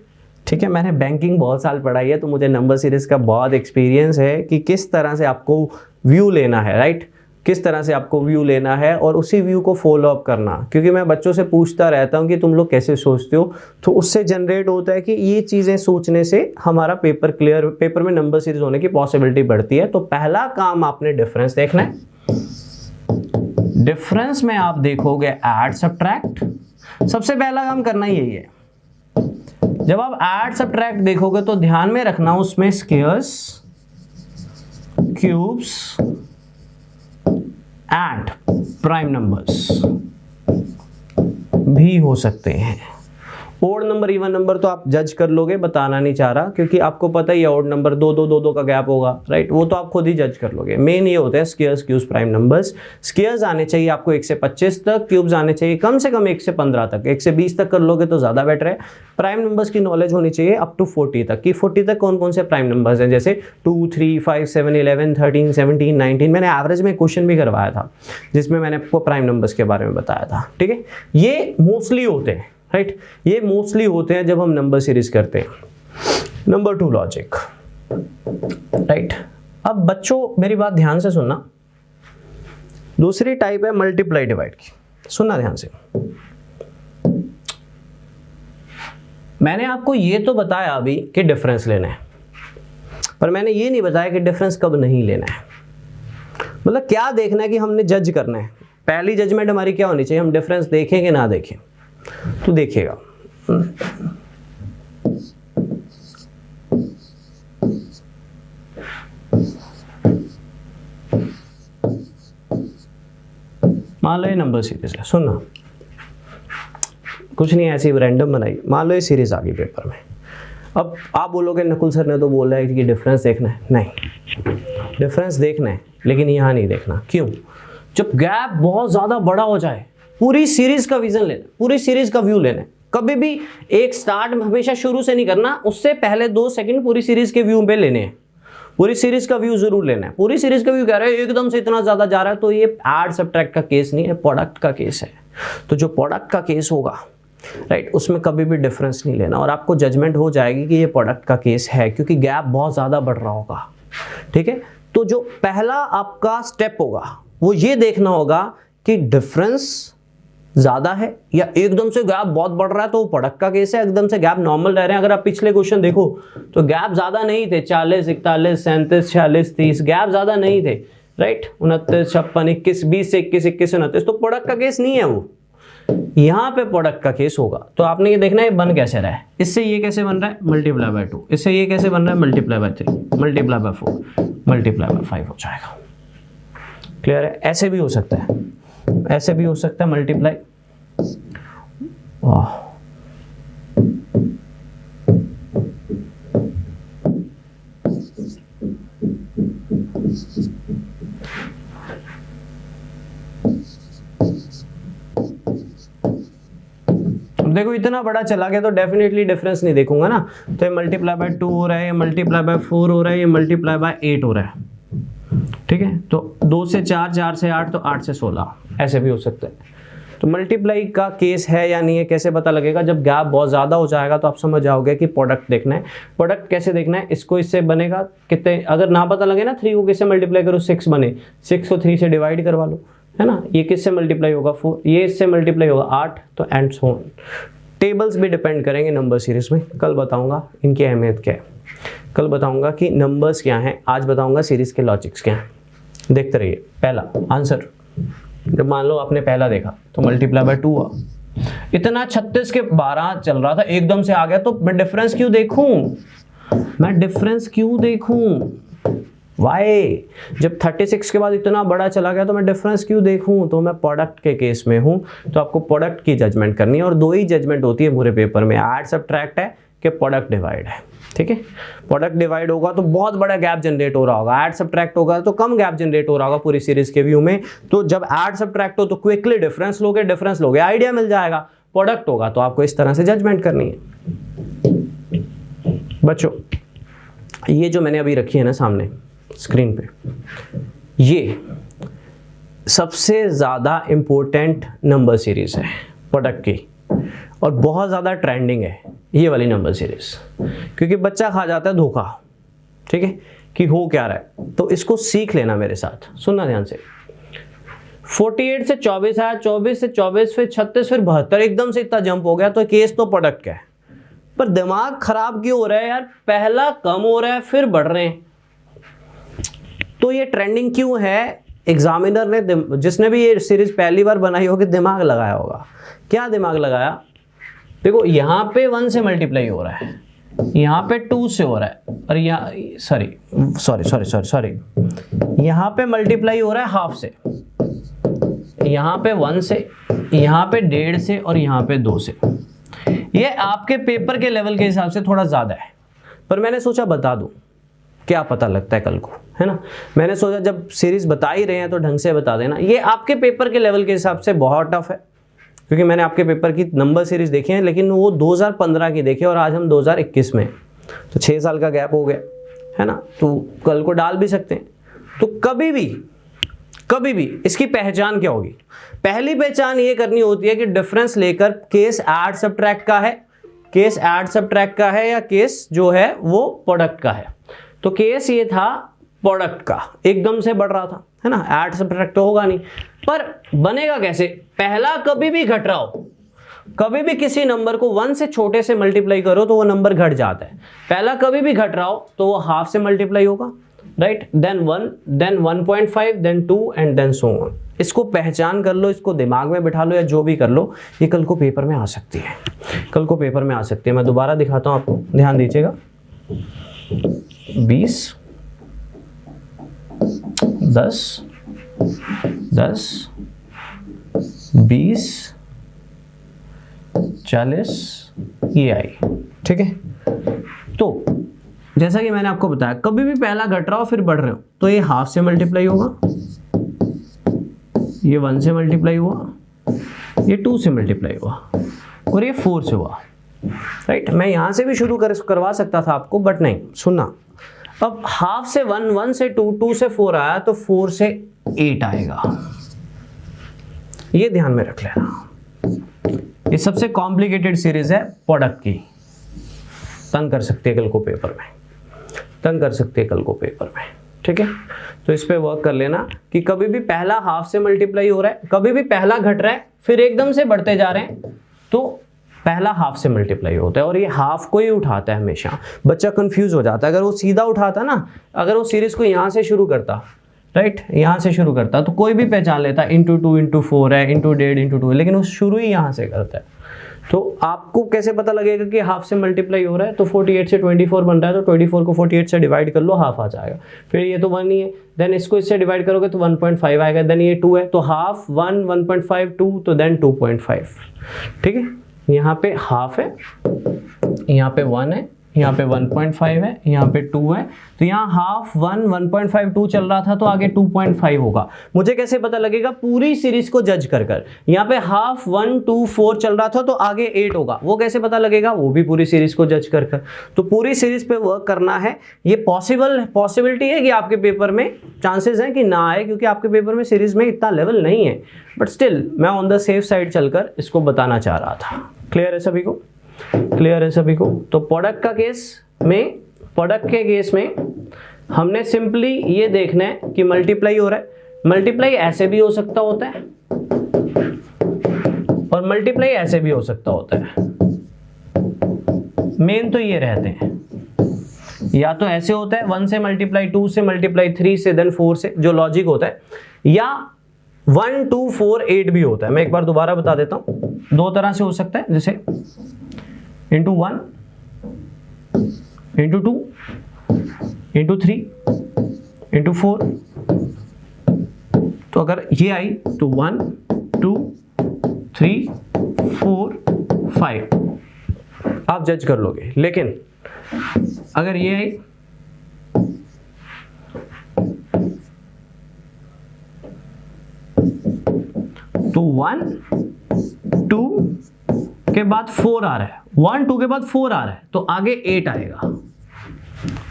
Speaker 1: ठीक है। मैंने बैंकिंग बहुत साल पढ़ाई है तो मुझे नंबर सीरीज का बहुत एक्सपीरियंस है कि किस तरह से आपको व्यू लेना है, राइट, किस तरह से आपको व्यू लेना है और उसी व्यू को फॉलो अप करना। क्योंकि मैं बच्चों से पूछता रहता हूं कि तुम लोग कैसे सोचते हो, तो उससे जनरेट होता है कि ये चीज़ें सोचने से हमारा पेपर में नंबर सीरीज होने की पॉसिबिलिटी बढ़ती है। तो पहला काम आपने डिफरेंस देखना है। डिफरेंस में आप देखोगे ऐड सब्ट्रैक्ट, सबसे पहला काम करना यही है। जब आप ऐड सब्ट्रैक्ट देखोगे तो ध्यान में रखना उसमें squares, cubes and prime numbers भी हो सकते हैं। ओड नंबर इवन नंबर तो आप जज कर लोगे, बताना नहीं चाह रहा, क्योंकि आपको पता ही है ओड नंबर 2 2 2 2 का गैप होगा, राइट, वो तो आप खुद ही जज कर लोगे। मेन ये होते हैं squares, cubes, prime numbers. Squares आने चाहिए आपको 1 से 25 तक, क्यूब्स आने चाहिए कम से कम 1 से 15 तक, 1 से 20 तक कर लोगे तो ज़्यादा बेटर है। प्राइम नंबर्स की नॉलेज होनी चाहिए अप टू 40 तक, कि 40 तक कौन कौन से प्राइम नंबर्स हैं, जैसे 2 3 5 7 11 13 17 19। मैंने एवरेज में क्वेश्चन भी करवाया था जिसमें मैंने आपको प्राइम नंबर्स के बारे में बताया था, ठीक है। ये मोस्टली होते हैं, राइट, ये मोस्टली होते हैं जब हम नंबर सीरीज करते हैं। Number 2 logic, right. अब बच्चों मेरी बात ध्यान से सुनना, दूसरी टाइप है मल्टीप्लाई डिवाइड की, सुनना ध्यान से। मैंने आपको ये तो बताया अभी कि डिफरेंस लेना है, पर मैंने ये नहीं बताया कि डिफरेंस कब नहीं लेना है, मतलब क्या देखना है कि हमने जज करना है। पहली जजमेंट हमारी क्या होनी चाहिए, हम डिफरेंस देखें कि ना देखें। तो देखिएगा, मान लो ये नंबर सीरीज है, सुनना, कुछ नहीं ऐसी रैंडम बनाई, मान लो ये सीरीज आ गई पेपर में। अब आप बोलोगे नकुल सर ने तो बोला है कि डिफरेंस देखना है, नहीं, डिफरेंस देखना है लेकिन यहाँ नहीं देखना। क्यों? जब गैप बहुत ज़्यादा बड़ा हो जाए, पूरी सीरीज का विजन लेना, पूरी सीरीज का व्यू लेना है। कभी भी एक स्टार्ट हमेशा शुरू से नहीं करना, उससे पहले 2 सेकंड पूरी सीरीज के व्यू पे लेने हैं, पूरी सीरीज का व्यू जरूर लेना है। पूरी सीरीज का व्यू कह रहे हैं एकदम से इतना ज्यादा जा रहा है, तो ये ऐड सब्ट्रैक्ट का केस नहीं है, प्रोडक्ट का केस है। तो जो प्रोडक्ट का केस होगा, राइट, उसमें कभी भी डिफरेंस नहीं लेना और आपको जजमेंट हो जाएगी कि ये प्रोडक्ट का केस है, क्योंकि गैप बहुत ज्यादा बढ़ रहा होगा, ठीक है। तो जो पहला आपका स्टेप होगा वो ये देखना होगा कि डिफरेंस ज्यादा है या एकदम से गैप बहुत बढ़ रहा है, तो वो प्रोडक्ट का केस है। एकदम से गैप नॉर्मल रह रहे हैं, अगर आप पिछले क्वेश्चन देखो तो गैप ज्यादा नहीं थे, 40 41 37 46 30 गैप ज्यादा नहीं थे, राइट, 29 56 21 20 से 21 21 29, तो प्रोडक्ट का केस नहीं है वो, यहाँ पे प्रोडक्ट का केस होगा। तो आपने ये देखना है बन कैसे रहा है, इससे ये कैसे बन रहा है, मल्टीप्लाई बाय 2, इससे ये कैसे बन रहा है, multiply by 3, multiply by 4, multiply by 5 हो जाएगा। क्लियर है? ऐसे भी हो सकता है, ऐसे भी हो सकता है मल्टीप्लाई। वाह, देखो इतना बड़ा चला गया तो डेफिनेटली डिफरेंस नहीं देखूंगा ना। तो ये मल्टीप्लाई बाय 2 हो रहा है, ये मल्टीप्लाई बाय 4 हो रहा है, ये मल्टीप्लाई बाय 8 हो रहा है, ठीक है। तो 2 से 4, 4 से 8, तो 8 से 16, ऐसे भी हो सकता है। तो मल्टीप्लाई का केस है या नहीं है कैसे पता लगेगा, जब गैप बहुत ज़्यादा हो जाएगा तो आप समझ जाओगे कि प्रोडक्ट देखना है। प्रोडक्ट कैसे देखना है, इसको इससे बनेगा कितने, अगर ना पता लगे ना 3 को किससे मल्टीप्लाई करो 6 बने, 6 को 3 से डिवाइड करवा लो, है ना। ये किससे मल्टीप्लाई होगा 4, ये इससे मल्टीप्लाई होगा 8, तो एंड सो ऑन। टेबल्स भी डिपेंड करेंगे नंबर सीरीज में, कल बताऊंगा इनकी अहमियत क्या है, कल बताऊंगा कि नंबर्स क्या हैं, आज बताऊंगा सीरीज के लॉजिक्स क्या हैं। देखते रहिए। पहला आंसर, जब मान लो आपने पहला देखा तो मल्टीप्लाई बाय 2 हुआ, इतना 36 के 12 चल रहा था, एकदम से आ गया, तो मैं डिफरेंस क्यों देखूं, मैं डिफरेंस क्यों देखूं, वाई, जब 36 के बाद इतना बड़ा चला गया तो मैं डिफरेंस क्यों देखूं? तो मैं प्रोडक्ट के केस में हूं, तो आपको प्रोडक्ट की जजमेंट करनी है और दो ही जजमेंट होती है पूरे पेपर में, ऐड सब्ट्रैक्ट है कि प्रोडक्ट डिवाइड है। ठीक है, प्रोडक्ट डिवाइड होगा तो बहुत बड़ा गैप जनरेट हो रहा होगा, ऐड सब्ट्रैक्ट होगा तो कम गैप जनरेट हो रहा होगा पूरी सीरीज के व्यू में। तो जब ऐड सब्ट्रैक्ट हो तो क्विकली डिफरेंस लोगे, आइडिया मिल जाएगा। प्रोडक्ट होगा तो आपको इस तरह से जजमेंट करनी है। बच्चों ये जो मैंने अभी रखी है ना सामने स्क्रीन पे, ये सबसे ज़्यादा इम्पोर्टेंट नंबर सीरीज है प्रोडक्ट की और बहुत ज़्यादा ट्रेंडिंग है ये वाली नंबर सीरीज, क्योंकि बच्चा खा जाता है धोखा। ठीक है, कि हो क्या रहा है, तो इसको सीख लेना मेरे साथ, सुनना ध्यान से। 48 से 24 आया, 24 से 24 फिर 36 फिर 72, एकदम से इतना जंप हो गया, तो केस तो प्रोडक्ट का है, पर दिमाग खराब क्यों हो रहा है यार? पहला कम हो रहा है फिर बढ़ रहे हैं, तो ये ट्रेंडिंग क्यों है? एग्जामिनर ने, जिसने भी ये सीरीज पहली बार बनाई होगी, दिमाग लगाया होगा। क्या दिमाग लगाया? देखो यहाँ पे 1 से मल्टीप्लाई हो रहा है, यहाँ पे 2 से हो रहा है, और यहाँ सॉरी यहाँ पे मल्टीप्लाई हो रहा है हाफ से, यहाँ पे 1 से, यहाँ पे 1.5 से और यहाँ पे 2 से। ये आपके पेपर के लेवल के हिसाब से थोड़ा ज़्यादा है, पर मैंने सोचा बता दूं, क्या पता लगता है कल को, है ना। मैंने सोचा जब सीरीज बता ही रहे हैं तो ढंग से बता देना। ये आपके पेपर के लेवल के हिसाब से बहुत टफ है, क्योंकि मैंने आपके पेपर की नंबर सीरीज देखी है, लेकिन वो 2015 की देखी और आज हम 2021 में, तो 6 साल का गैप हो गया, है ना। तो कल को डाल भी सकते हैं। तो कभी भी इसकी पहचान क्या होगी? पहली पहचान ये करनी होती है कि डिफरेंस लेकर केस ऐड सब्ट्रैक्ट का है या केस जो है वो प्रोडक्ट का है। तो केस ये था प्रोडक्ट का, एकदम से बढ़ रहा था, है ना, ऐड सब्ट्रैक्ट तो होगा नहीं। पर बनेगा कैसे? पहला कभी भी घट रहा हो, कभी भी किसी नंबर को 1 से छोटे से मल्टीप्लाई करो तो वो नंबर घट जाता है। पहला कभी भी घट रहा हो तो वो हाफ से मल्टीप्लाई होगा, right, then 1, then 1.5, then 2 and then so on. इसको पहचान कर लो, इसको दिमाग में बिठा लो या जो भी कर लो, ये कल को पेपर में आ सकती है, कल को पेपर में आ सकती है। मैं दोबारा दिखाता हूं आपको, ध्यान दीजिएगा। 20, 10, 20, 40, ये आई। ठीक है, तो जैसा कि मैंने आपको बताया, कभी भी पहला घट रहा हो फिर बढ़ रहे हो तो ये हाफ से मल्टीप्लाई होगा, ये 1 से मल्टीप्लाई हुआ, ये 2 से मल्टीप्लाई हुआ और ये 4 से हुआ, राइट। मैं यहां से भी शुरू करवा सकता था आपको, बट नहीं, सुनना। अब हाफ से 1, 1 से 2, 2 से 4 आया तो 4 से 8 आएगा, ये ध्यान में रख लेना। ये सबसे कॉम्प्लिकेटेड सीरीज है प्रोडक्ट की, तंग कर सकती है कल को पेपर में, तंग कर सकती है कल को पेपर में। ठीक है, तो इस पे वर्क कर लेना कि कभी भी पहला हाफ से मल्टीप्लाई हो रहा है, कभी भी पहला घट रहा है फिर एकदम से बढ़ते जा रहे हैं तो पहला हाफ से मल्टीप्लाई होता है, और ये हाफ को ही उठाता है हमेशा। बच्चा कंफ्यूज हो जाता है, अगर वो सीधा उठाता ना, अगर वो सीरीज को यहाँ से शुरू करता, राइट, यहाँ से शुरू करता तो कोई भी पहचान लेता, इंटू 2 इंटू 4 है, इंटू 1.5 इंटू 2 है, लेकिन वो शुरू ही यहाँ से करता है। तो आपको कैसे पता लगेगा कि हाफ से मल्टीप्लाई हो रहा है? तो 48 से 24 बन रहा है, तो 24 को 48 से डिवाइड कर लो, हाफ आ जाएगा। फिर ये तो 1 ही है, देन इसको इससे डिवाइड करोगे तो 1.5 आएगा, देन ये 2 है तो हाफ 1, 1.5, 2, तो देन 2.5। ठीक है, यहाँ पे हाफ है, यहाँ पे 1 है, यहाँ पे 1.5 है, यहाँ पे 2 है, तो यहाँ हाफ 1, 1.5, 2 चल रहा था तो आगे 2.5 होगा। मुझे कैसे पता लगेगा? पूरी सीरीज को जज कर। यहाँ पे हाफ 1, 2, 4 चल रहा था तो आगे 8 होगा, वो कैसे पता लगेगा? वो भी पूरी सीरीज को जज कर। तो पूरी सीरीज पे वर्क करना है। ये पॉसिबिलिटी है कि आपके पेपर में चांसेस हैं कि ना आए, क्योंकि आपके पेपर में सीरीज में इतना लेवल नहीं है, बट स्टिल मैं ऑन द सेफ साइड चलकर इसको बताना चाह रहा था। क्लियर है सभी को? क्लियर है सभी को? तो प्रोडक्ट के केस में हमने सिंपली ये देखना है कि मल्टीप्लाई हो रहा है। मल्टीप्लाई ऐसे भी हो सकता होता है और मल्टीप्लाई ऐसे भी हो सकता होता है। मेन तो ये रहते हैं, या तो ऐसे होता है 1 से मल्टीप्लाई, 2 से मल्टीप्लाई, 3 से, देन 4 से, जो लॉजिक होता है, या 1, 2, 4, 8 भी होता है। मैं एक बार दोबारा बता देता हूं, दो तरह से हो सकता है, जैसे इंटू 1, इंटू 2, इंटू 3, इंटू 4, तो अगर ये आई तो 1 2 3 4 5 आप जज कर लोगे। लेकिन अगर ये आई तो 1 2 के बाद 4 आ रहा है, 1 2 के बाद 4 आ रहा है, तो आगे 8 आएगा।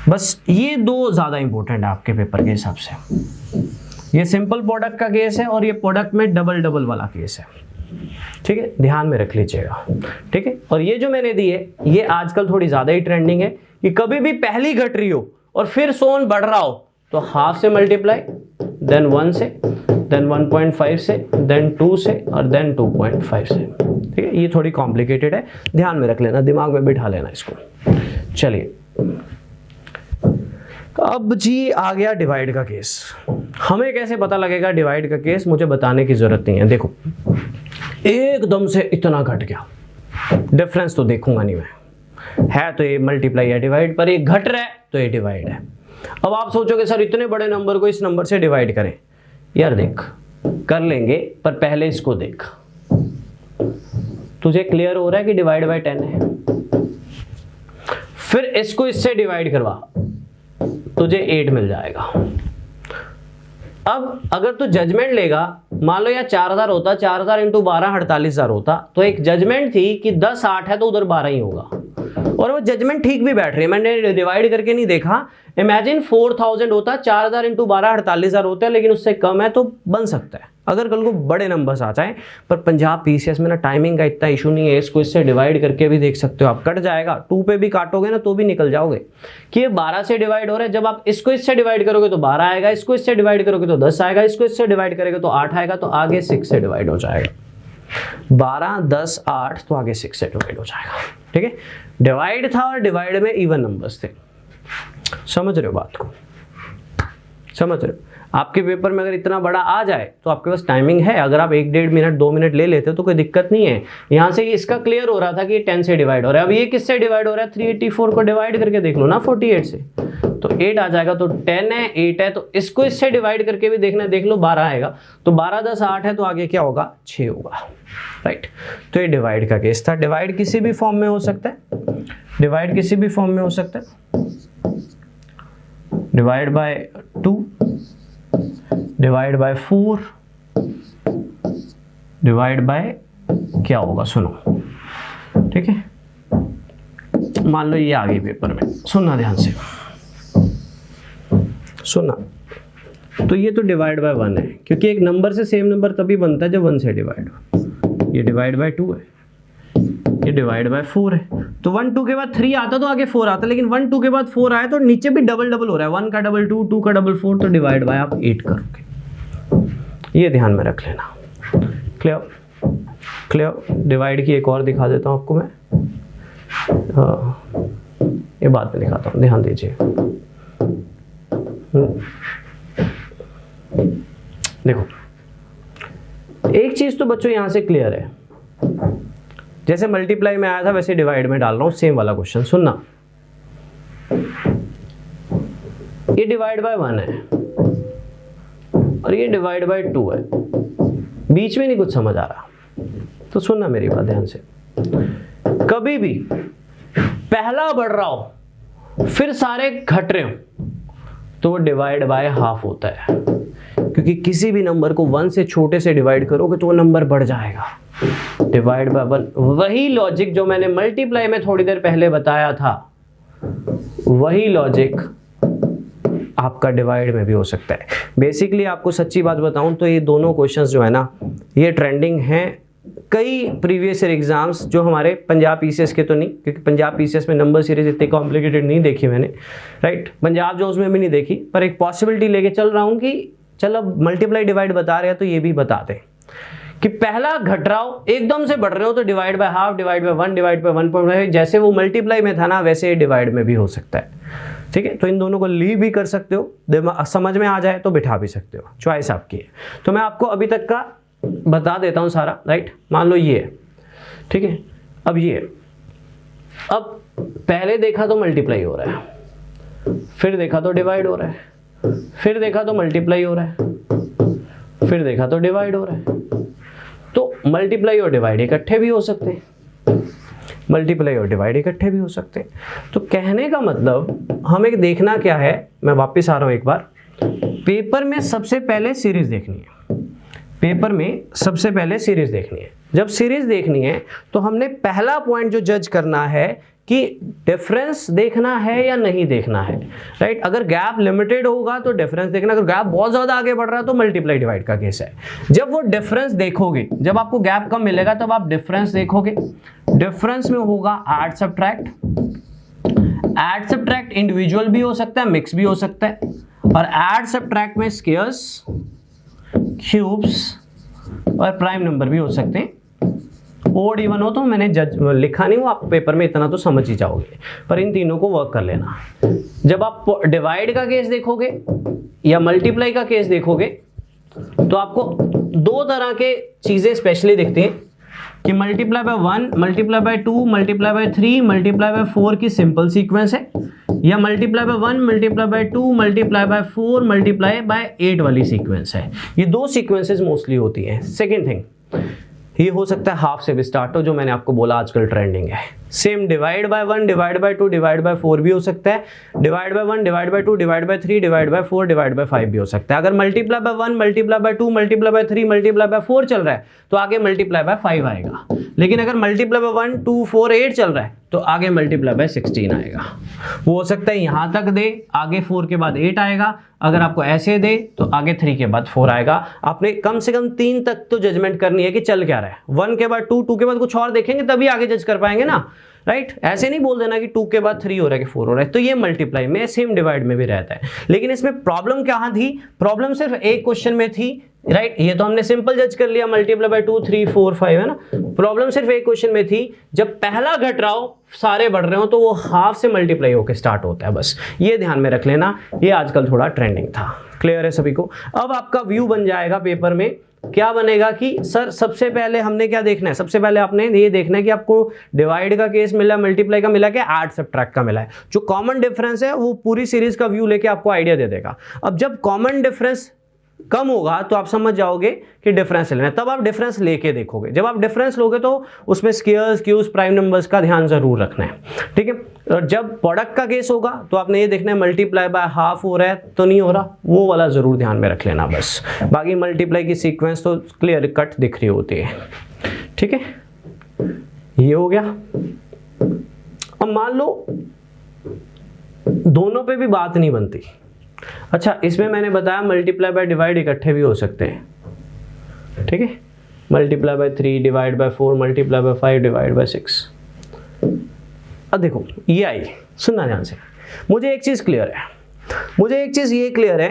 Speaker 1: बस ये दो ज्यादा इंपॉर्टेंट है आपके पेपर के हिसाब से। ये सिंपल प्रोडक्ट का केस है और ये प्रोडक्ट में डबल डबल वाला केस है। ठीक है, ध्यान में रख लीजिएगा। ठीक है, और ये जो मैंने दी है ये आजकल थोड़ी ज्यादा ही ट्रेंडिंग है कि कभी भी पहली घट रही हो और फिर सोन बढ़ रहा हो तो हाफ से मल्टीप्लाई, देन 1 से, देन 1.5 से, देन 2 से और देन 2.5 से। ठीक है, ये थोड़ी कॉम्प्लिकेटेड है, ध्यान में रख लेना, दिमाग में बिठा लेना इसको। चलिए अब जी आ गया डिवाइड का केस। हमें कैसे पता लगेगा डिवाइड का केस, मुझे बताने की जरूरत नहीं है। देखो एकदम से इतना घट गया, डिफरेंस तो देखूंगा नहीं मैं, है तो ये मल्टीप्लाई या डिवाइड, पर ये घट रहा है तो ये डिवाइड है। अब आप सोचोगे सर इतने बड़े नंबर को इस नंबर से डिवाइड करें, यार देख कर लेंगे, पर पहले इसको देख। तुझे क्लियर हो रहा है कि डिवाइड बाय 10 है, फिर इसको इससे डिवाइड करवा, तुझे 8 मिल जाएगा। अब अगर तू जजमेंट लेगा, मान लो यार 4000 होता, 4000 इंटू 12 48,000 होता, तो एक जजमेंट थी कि 10 8 है तो उधर 12 ही होगा, और वो जजमेंट ठीक भी बैठ रही है, मैंने डिवाइड करके नहीं देखा। इमेजिन 4000 होता, 4000 इंटू 12 48,000 होता है, लेकिन उससे कम है तो बन सकता है अगर कल को बड़े नंबर्स आ जाए। पर पंजाब पीसीएस में ना टाइमिंग का इतना इशू नहीं है, इसको इससे डिवाइड करके भी देख सकते हो आप, कट जाएगा। 2 पे भी काटोगे ना तो भी निकल जाओगे कि ये 12 से डिवाइड हो रहा है। जब आप इसको इससे डिवाइड करोगे तो 12 आएगा, इसको इससे डिवाइड करोगे तो 10 आएगा, इसको इससे डिवाइड करेगा तो 8 आएगा, तो आगे 6 से डिवाइड हो जाएगा। 12 10 8 तो आगे 6 से डिवाइड हो जाएगा। ठीक है, डिवाइड था और डिवाइड में इवन नंबर्स थे। समझ रहे हो बात को, समझ रहे हो? आपके पेपर में अगर इतना बड़ा आ जाए तो आपके पास टाइमिंग है, अगर आप 1 1.5 मिनट 2 मिनट ले लेते हो तो कोई दिक्कत नहीं है। यहां से इसका क्लियर हो रहा था कि 10 से डिवाइड हो रहा है, अब ये किससे डिवाइड हो रहा है? 384 को डिवाइड करके देख लो ना 48 से, तो 8 आ जाएगा। तो 10 है 8 है, तो इसको इससे डिवाइड करके भी देखना, देख लो 12 आएगा, तो 12 10 8 है, तो आगे क्या होगा? 6 होगा। राइट, तो ये डिवाइड का केस था। डिवाइड किसी भी फॉर्म में हो सकता है, डिवाइड किसी भी फॉर्म में हो सकता है। Divide by 2, divide by 4, divide by क्या होगा सुनो। ठीक है, मान लो ये आ गई पेपर में, सुनना ध्यान से, सुनना। तो ये तो डिवाइड बाय 1 है, क्योंकि एक नंबर से सेम नंबर तभी बनता है जब 1 से डिवाइड हो। ये डिवाइड बाय 2 है, ये डिवाइड बाय 4 है। तो 1 2 के बाद 3 आता तो आगे 4 आता, लेकिन 1 2 के बाद 4 आया तो नीचे भी डबल डबल हो रहा है, 1 का डबल 2, 2 का डबल 4, तो डिवाइड बाय आप 8 करोगे। ये ध्यान में रख लेना। क्लियर? क्लियर? डिवाइड की एक और दिखा देता हूं आपको मैं, ये बाद में दिखाता हूं, ध्यान दीजिए। देखो एक चीज तो बच्चों यहां से क्लियर है, जैसे मल्टीप्लाई में आया था वैसे डिवाइड में डाल रहा हूं, सेम वाला क्वेश्चन सुनना। ये डिवाइड बाय 1 है और ये डिवाइड बाय 2 है, बीच में नहीं कुछ समझ आ रहा तो सुनना मेरी बात ध्यान से। कभी भी पहला बढ़ रहा हो फिर सारे घट रहे हो तो वो डिवाइड बाय हाफ होता है, क्योंकि किसी भी नंबर को 1 से छोटे से डिवाइड करोगे तो वो नंबर बढ़ जाएगा। डिवाइड बाय 1, वही लॉजिक जो मैंने मल्टीप्लाई में थोड़ी देर पहले बताया था, वही लॉजिक आपका डिवाइड में भी हो सकता है। बेसिकली आपको सच्ची बात बताऊं तो ये दोनों क्वेश्चंस जो है ना, ये ट्रेंडिंग हैं कई प्रीवियस ईयर एग्जाम्स, जो हमारे पंजाब पीसीएस के तो नहीं, क्योंकि पंजाब पीसीएस में नंबर सीरीज इतनी कॉम्प्लिकेटेड नहीं देखी मैंने, राइट। पंजाब जो उसमें भी नहीं देखी, पर एक पॉसिबिलिटी लेके चल रहा हूं कि चल अब मल्टीप्लाई डिवाइड बता रहे हैं तो ये भी बता दें कि पहला घट रहा हो एकदम से बढ़ रहे हो तो divide by half, divide by 1, divide by 1.5, जैसे वो मल्टीप्लाई में था ना वैसे डिवाइड में भी हो सकता है। ठीक है, तो इन दोनों को लीव भी कर सकते हो, समझ में आ जाए तो बिठा भी सकते हो, चॉइस आपकी है। तो मैं आपको अभी तक का बता देता हूं सारा, राइट। मान लो ये है, ठीक है, अब ये, अब पहले देखा तो मल्टीप्लाई हो रहा है, फिर देखा तो डिवाइड हो रहा है, फिर देखा तो मल्टीप्लाई हो रहा है, फिर देखा तो डिवाइड हो रहा है। तो मल्टीप्लाई और डिवाइड इकट्ठे भी हो सकते हैं, मल्टीप्लाई और डिवाइड इकट्ठे भी हो सकते हैं। तो कहने का मतलब हमें देखना क्या है, मैं वापस आ रहा हूं एक बार, पेपर में सबसे पहले सीरीज देखनी है, पेपर में सबसे पहले सीरीज देखनी है। जब सीरीज देखनी है तो हमने पहला पॉइंट जो जज करना है कि डिफरेंस देखना है या नहीं देखना है, राइट। अगर गैप लिमिटेड होगा तो डिफरेंस देखना, अगर गैप बहुत ज्यादा आगे बढ़ रहा है तो मल्टीप्लाई डिवाइड का केस है। जब वो डिफरेंस देखोगे, जब आपको गैप कम मिलेगा तब आप डिफरेंस देखोगे। डिफरेंस में होगा add subtract, add subtract individual भी हो सकता है, मिक्स भी हो सकता है, और ऐड सब्ट्रैक्ट में स्क्वायर्स, क्यूब्स और प्राइम नंबर भी हो सकते हैं। ओड इवन हो तो मैंने लिखा नहीं, वो आप पेपर में इतना तो समझ ही जाओगे, पर इन तीनों को वर्क कर लेना। जब आप डिवाइड का केस देखोगे या मल्टीप्लाई का केस देखोगे तो आपको दो तरह के चीजें स्पेशली दिखती हैं कि multiply by 1, multiply by 2, multiply by 3, multiply by 4 की सिंपल सीक्वेंस है, या multiply by 1, multiply by 2, multiply by 4, multiply by 8 वाली सीक्वेंस है। ये दो सीक्वेंसेस मोस्टली होती हैं। सेकेंड थिंग, ये हो सकता है हाफ से भी स्टार्ट हो, जो मैंने आपको बोला आजकल ट्रेंडिंग है। Same divide by 1, divide by 2, divide by 4 भी हो सकता है, divide by 1, divide by 2, divide by 3, divide by 4, divide by 5 भी हो सकता है। अगर multiply by 1, multiply by 2, multiply by 3, multiply by 4 चल रहा है तो आगे मल्टीप्लाई बाय 5 आएगा। लेकिन अगर मल्टीप्लाई बाय 1, 2, 4, 8 चल रहा है तो आगे मल्टीप्लाई बाय 16 आएगा। वो हो सकता है यहां तक दे, आगे 4 के बाद 8 आएगा, अगर आपको ऐसे दे तो आगे 3 के बाद 4 आएगा। आपने कम से कम 3 तक तो जजमेंट करनी है कि चल क्या रहा है। 1 के बाद 2, 2 के बाद कुछ और देखेंगे तभी आगे जज कर पाएंगे ना, राइट। ऐसे नहीं बोल देना कि 2 के बाद 3 हो रहा है कि 4 हो रहा है। तो ये मल्टीप्लाई में, सेम डिवाइड में भी रहता है। लेकिन इसमें प्रॉब्लम कहाँ थी? प्रॉब्लम सिर्फ एक क्वेश्चन में थी, राइट। ये तो हमने सिंपल जज कर लिया, मल्टीप्लाई बाय 2, 3, 4, 5 है ना। प्रॉब्लम सिर्फ एक क्वेश्चन में थी, जब पहला घट रहा हो सारे बढ़ रहे हो तो वो हाफ से मल्टीप्लाई होकर स्टार्ट होता है। बस ये ध्यान में रख लेना, ये आजकल थोड़ा ट्रेंडिंग था। क्लियर है सभी को? अब आपका व्यू बन जाएगा पेपर में, क्या बनेगा कि सर सबसे पहले हमने क्या देखना है? सबसे पहले आपने ये देखना है कि आपको डिवाइड का केस मिला, मल्टीप्लाई का मिला, कि ऐड सब्ट्रैक्ट का मिला है। जो कॉमन डिफरेंस है वो पूरी सीरीज का व्यू लेके आपको आइडिया दे देगा। अब जब कॉमन डिफरेंस कम होगा तो आप समझ जाओगे कि डिफरेंस लेना है, तब आप डिफरेंस लेके देखोगे। जब आप डिफरेंस लोगे तो उसमें स्क्वायर्स, क्यूब्स, प्राइम नंबर्स का ध्यान जरूर रखना है, ठीक है। और जब प्रोडक्ट का केस होगा तो आपने ये देखना है मल्टीप्लाई बाय हाफ हो रहा है तो नहीं हो रहा, वो वाला जरूर ध्यान में रख लेना बस। बाकी मल्टीप्लाई की सीक्वेंस तो क्लियर कट दिख रही होती है, ठीक है। ये हो गया। अब मान लो दोनों पे भी बात नहीं बनती। अच्छा, इसमें मैंने बताया मल्टीप्लाई बाय डिवाइड इकट्ठे भी हो सकते हैं, ठीक है। Multiply by 3, divide by 4, multiply by 5, divide by 6। अब देखो ये आई, सुनना ध्यान से। मुझे एक चीज क्लियर है, मुझे एक चीज ये क्लियर है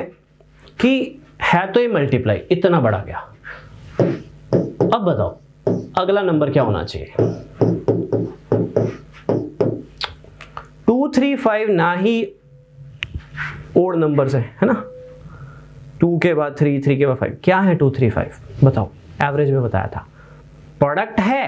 Speaker 1: कि है तो ये मल्टीप्लाई इतना बड़ा गया। अब बताओ अगला नंबर क्या होना चाहिए? 2, 3, 5 ना ही ओड नंबर्स है ना। 2 के बाद 3, 3 के बाद 5, क्या है 2, 3, 5? बताओ, एवरेज में बताया था। प्रोडक्ट है,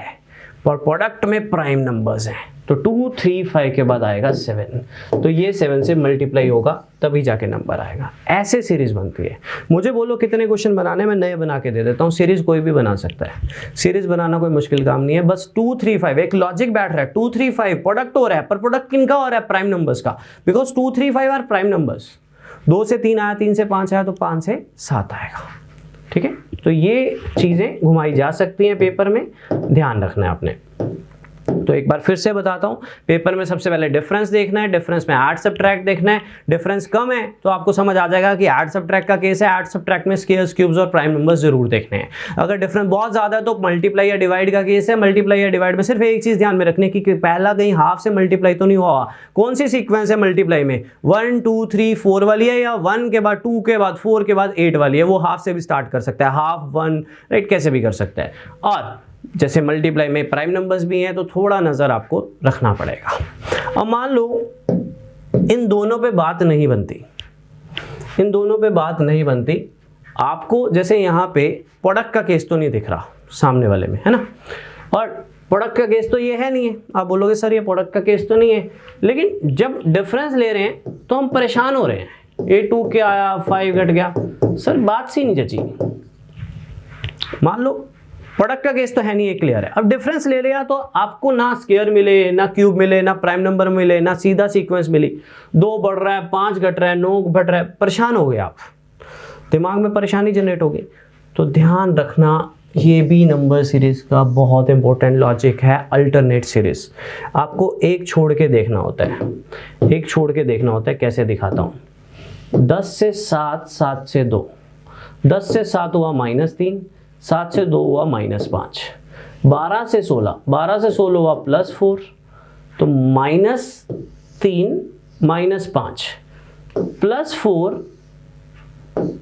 Speaker 1: पर प्रोडक्ट में प्राइम नंबर्स हैं, तो 2, 3, 5 के बाद आएगा 7, तो ये 7 से मल्टीप्लाई होगा तभी जाके नंबर आएगा। ऐसे सीरीज बनती है। मुझे बोलो कितने क्वेश्चन बनाने, में नए बना के दे देता हूँ। सीरीज कोई भी बना सकता है, सीरीज बनाना कोई मुश्किल काम नहीं है। बस 2, 3, 5 एक लॉजिक बैठ रहा है। 2, 3, 5 प्रोडक्ट हो रहा है, पर प्रोडक्ट किनका हो रहा है? प्राइम नंबर्स का, बिकॉज 2, 3, 5 आर प्राइम नंबर्स। 2 से 3 आया, 3 से 5 आया तो 5 से 7 आएगा, ठीक है। तो ये चीजें घुमाई जा सकती हैं पेपर में, ध्यान रखना है आपने। तो एक बार फिर से बताता हूं, पेपर में सबसे पहले डिफरेंस देखना है, डिफरेंस में ऐड सब्ट्रैक्ट देखना है। डिफरेंस कम है तो आपको समझ आ जाएगा कि ऐड सब्ट्रैक्ट का केस है, ऐड सब्ट्रैक्ट में स्क्वायर्स, क्यूब्स और प्राइम नंबर्स जरूर देखने हैं। अगर डिफरेंस बहुत ज्यादा है तो मल्टीप्लाई या डिवाइड का केस है। मल्टीप्लाई या डिवाइड में सिर्फ एक चीज ध्यान में रखने की कि पहला कहीं हाफ से मल्टीप्लाई तो नहीं हुआ। कौन सी सीक्वेंस है मल्टीप्लाई में? 1, 2, 3, 4 वाली है, या 1 के बाद 2 के बाद 4 के बाद 8 वाली है? वो हाफ से भी स्टार्ट कर सकता है, हाफ 1, राइट, कैसे भी कर सकता है। और जैसे मल्टीप्लाई में प्राइम नंबर्स भी हैं तो थोड़ा नजर आपको रखना पड़ेगा। अब मान लो इन दोनों पे बात नहीं बनती, इन दोनों पे बात नहीं बनती आपको। जैसे यहाँ पे प्रोडक्ट का केस तो नहीं दिख रहा सामने वाले में, है ना, और प्रोडक्ट का केस तो ये है नहीं है। आप बोलोगे सर ये प्रोडक्ट का केस तो नहीं है, लेकिन जब डिफरेंस ले रहे हैं तो हम परेशान हो रहे हैं। A2 क्या आया 5 घट गया। सर बात सी नहीं जची। मान लो प्रोडक्ट का केस तो है नहीं, ये क्लियर है। अब डिफरेंस ले लिया तो आपको ना स्क्वायर मिले, ना क्यूब मिले, ना प्राइम नंबर मिले, ना सीधा सीक्वेंस मिली, 2 बढ़ रहा है, 5 घट रहा है, 9 घट रहा है, परेशान हो गए आप, दिमाग में परेशानी जनरेट होगी। तो ध्यान रखना ये भी नंबर सीरीज का बहुत इंपॉर्टेंट लॉजिक है। अल्टरनेट सीरीज आपको एक छोड़ के देखना होता है, एक छोड़ के देखना होता है। कैसे दिखाता हूँ, 10 से 7, 7 से 2, 10 से 7 हुआ -3, 7 से 2 हुआ -5, 12 से 16, 12 से 16 हुआ +4, तो -3 -5 +4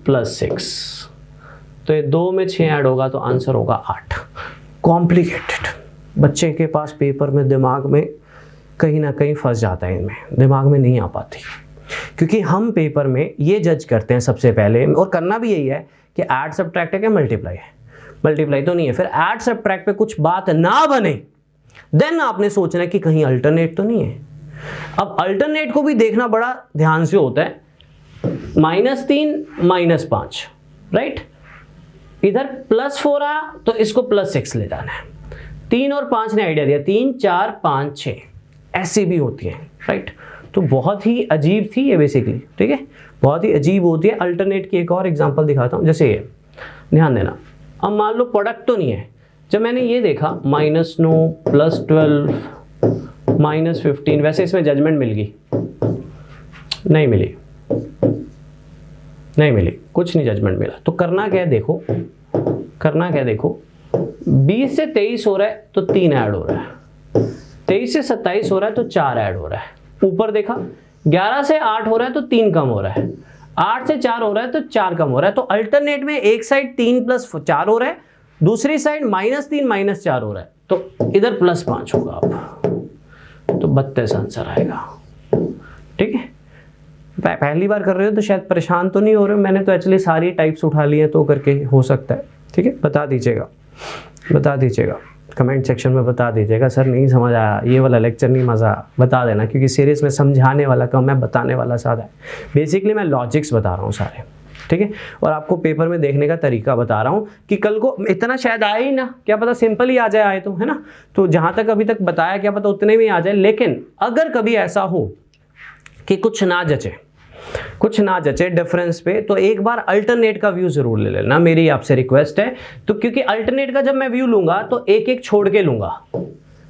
Speaker 1: +6, तो ये 2 में 6 ऐड होगा तो आंसर होगा 8। कॉम्प्लिकेटेड, बच्चे के पास पेपर में दिमाग में कहीं ना कहीं फंस जाता है, इनमें दिमाग में नहीं आ पाती, क्योंकि हम पेपर में ये जज करते हैं सबसे पहले, और करना भी यही है कि ऐड सब्ट्रैक्ट है क्या मल्टीप्लाई है। मल्टीप्लाई तो नहीं है, फिर ऐड सब्ट्रैक्ट पे कुछ बात ना बने, देन आपने सोचना है कि कहीं अल्टरनेट तो नहीं है। अब अल्टरनेट को भी देखना बड़ा ध्यान से होता है। -3 -5, राइट, इधर +4 आया तो इसको +6 ले जाना है। 3 और 5 ने आइडिया दिया, 3 4 5 6 ऐसी भी होती है, राइट। तो बहुत ही अजीब थी ये बेसिकली, ठीक है, बहुत ही अजीब होती है। अल्टरनेट की एक और एग्जांपल दिखाता हूँ, जैसे ये, ध्यान देना। अब मान लो प्रोडक्ट तो नहीं है, जब मैंने ये देखा -9 +12 -15, वैसे इसमें जजमेंट मिल गई, नहीं मिली, नहीं मिली, कुछ नहीं जजमेंट मिला। तो करना क्या है देखो, करना क्या है देखो, 20 से 23 हो रहा है तो 3 ऐड हो रहा है, 23 से 27 हो रहा है तो 4 ऐड हो रहा है। ऊपर देखा 11 से 8 हो रहा है तो 3 कम हो रहा है, 8 से 4 हो रहा है तो 4 कम हो रहा है। तो अल्टरनेट में एक साइड 3 + 4 हो रहा है, दूसरी साइड -3 -4 हो रहा है, तो इधर +5 होगा। अब तो 32 आंसर आएगा, ठीक है। पहली बार कर रहे हो तो शायद परेशान तो नहीं हो रहे हो, मैंने तो एक्चुअली सारी टाइप्स उठा ली है, तो करके हो सकता है, ठीक है। बता दीजिएगा, बता दीजिएगा कमेंट सेक्शन में, बता दीजिएगा सर नहीं समझ आया, ये वाला लेक्चर नहीं मज़ा, बता देना, क्योंकि सीरीज में समझाने वाला कम है, बताने वाला ज़्यादा है। बेसिकली मैं लॉजिक्स बता रहा हूँ सारे, ठीक है, और आपको पेपर में देखने का तरीका बता रहा हूँ कि कल को इतना शायद आए ही ना, क्या पता सिंपल ही आ जाए, आए तो, है ना। तो जहाँ तक अभी तक बताया क्या पता उतने में आ जाए, लेकिन अगर कभी ऐसा हो कि कुछ ना जचे, कुछ ना जचे डिफरेंस पे, तो एक बार अल्टरनेट का व्यू जरूर ले लेना, मेरी आपसे रिक्वेस्ट है। तो क्योंकि अल्टरनेट का जब मैं व्यू लूंगा तो एक एक छोड़ के लूंगा,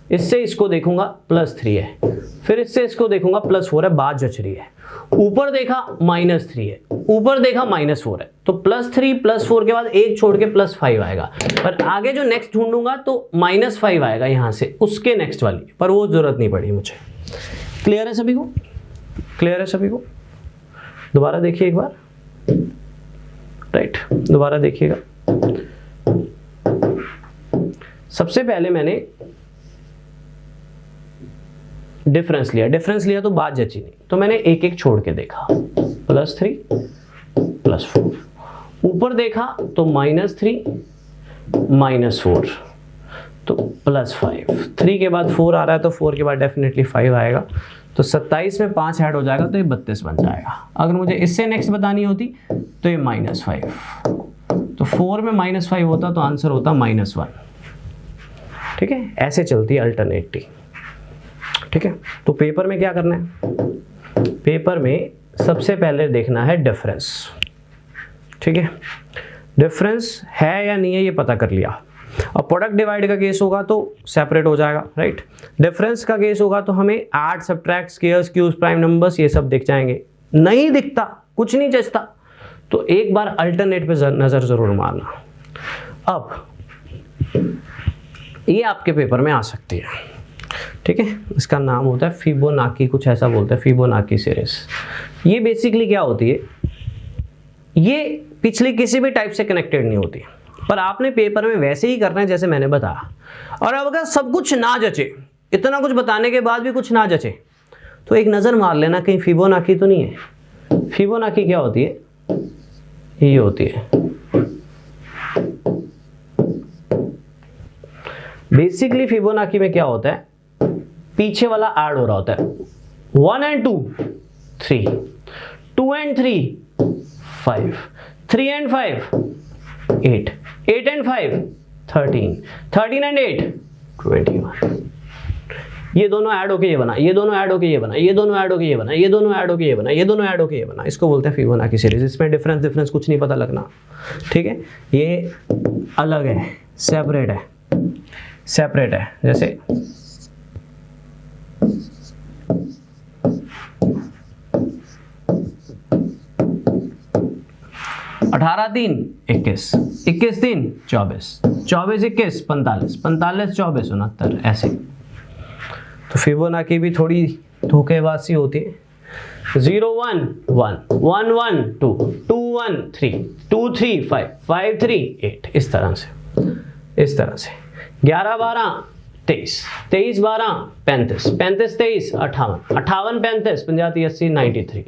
Speaker 1: इससे इसको देखूंगा +3 है, फिर इससे इसको देखूंगा +4 है, बात जच रही है। ऊपर देखा -3 है, ऊपर देखा -4 है, तो +3 +4 के बाद एक छोड़ के +5 आएगा। पर आगे जो नेक्स्ट ढूंढूंगा तो -5 आएगा यहां से उसके नेक्स्ट वाली, पर वो जरूरत नहीं पड़ी मुझे। क्लियर है सभी को, क्लियर है सभी को। दोबारा देखिए एक बार, राइट, दोबारा देखिएगा। सबसे पहले मैंने डिफरेंस लिया, डिफरेंस लिया तो बात जची नहीं, तो मैंने एक एक छोड़ के देखा, +3 +4, ऊपर देखा तो -3 -4, तो +5, 3 के बाद 4 आ रहा है तो 4 के बाद डेफिनेटली 5 आएगा, तो 27 में 5 ऐड हो जाएगा तो ये 32 बन जाएगा। अगर मुझे इससे नेक्स्ट बतानी होती तो ये -5, तो 4 में -5 होता तो आंसर होता -1, ठीक है। ऐसे चलती है अल्टरनेटिव, ठीक है। तो पेपर में क्या करना है, पेपर में सबसे पहले देखना है डिफरेंस, ठीक है। डिफरेंस है या नहीं है ये पता कर लिया। अब प्रोडक्ट डिवाइड का केस होगा तो सेपरेट हो जाएगा, राइट। डिफरेंस का केस होगा तो हमें add subtract squares cubes prime numbers ये सब दिख जाएंगे। नहीं दिखता, कुछ नहीं जचता, तो एक बार अल्टरनेट पे नजर जरूर मारना। अब ये आपके पेपर में आ सकती है, ठीक है। इसका नाम होता है फिबोनाची, कुछ ऐसा बोलते हैं, फिबोनाची सीरीज। ये बेसिकली क्या होती है, ये पिछली किसी भी टाइप से कनेक्टेड नहीं होती, पर आपने पेपर में वैसे ही करना है जैसे मैंने बताया। और अब अगर सब कुछ ना जचे, इतना कुछ बताने के बाद भी कुछ ना जचे, तो एक नज़र मार लेना कहीं फिबोनाची तो नहीं है। फिबोनाची क्या होती है, ये होती है बेसिकली। फिबोनाची में क्या होता है, पीछे वाला ऐड हो रहा होता है, 1 और 2 3, 2 and 3 5, 3 and 5 8, 8 and 5 13, 13 and 8 21। ये दोनों ऐड होके ये बना, ये दोनों ऐड होके ये बना, ये दोनों ऐड होके ये बना, ये दोनों ऐड होके ये बना, ये दोनों ऐड होके ये बना। इसको बोलते हैं फिबोनाची सीरीज। इसमें डिफरेंस कुछ नहीं पता लगना, ठीक है। ये अलग है, सेपरेट है। जैसे 18 3 21, 21 3 24, 24 21 45, 45 24 69 ऐसे। तो फिबोनाची भी थोड़ी धोखेबाज सी होती है। 0 1 1, 1 1 2, 2 1 3, 2 3 5, 5 3 8, इस तरह से 11 12 23, 23 12 35, 35 23 58, 58 35 50 80 93